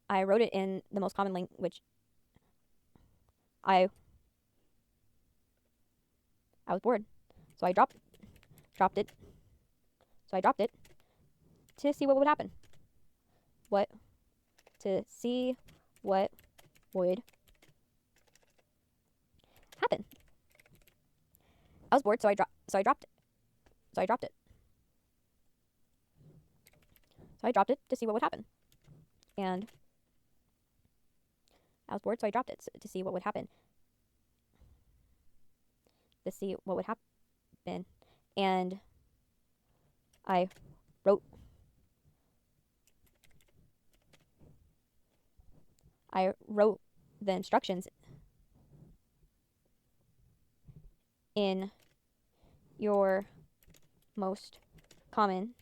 I wrote it in the most common language. I I was bored. So I dropped it. So I dropped it to see what would happen. To see what would happen. I was bored, so I dropped it. So I dropped it. So I dropped it to see what would happen. And I was bored, so I dropped it to see what would happen. To see what would happen. And I wrote the instructions in your most common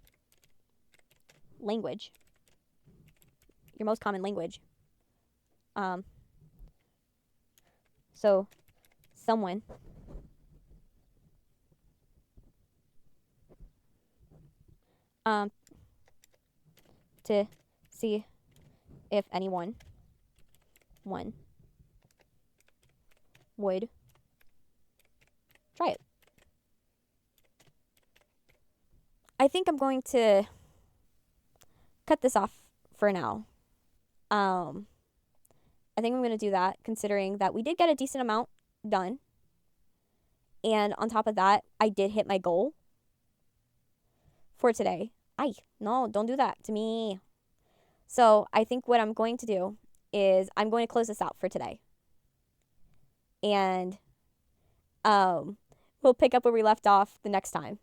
language. So someone to see if anyone would try it. I think I'm going to cut this off for now. I think I'm going to do that, considering that we did get a decent amount done. And on top of that, I did hit my goal for today. No, don't do that to me. So I think what I'm going to do is I'm going to close this out for today. And we'll pick up where we left off the next time.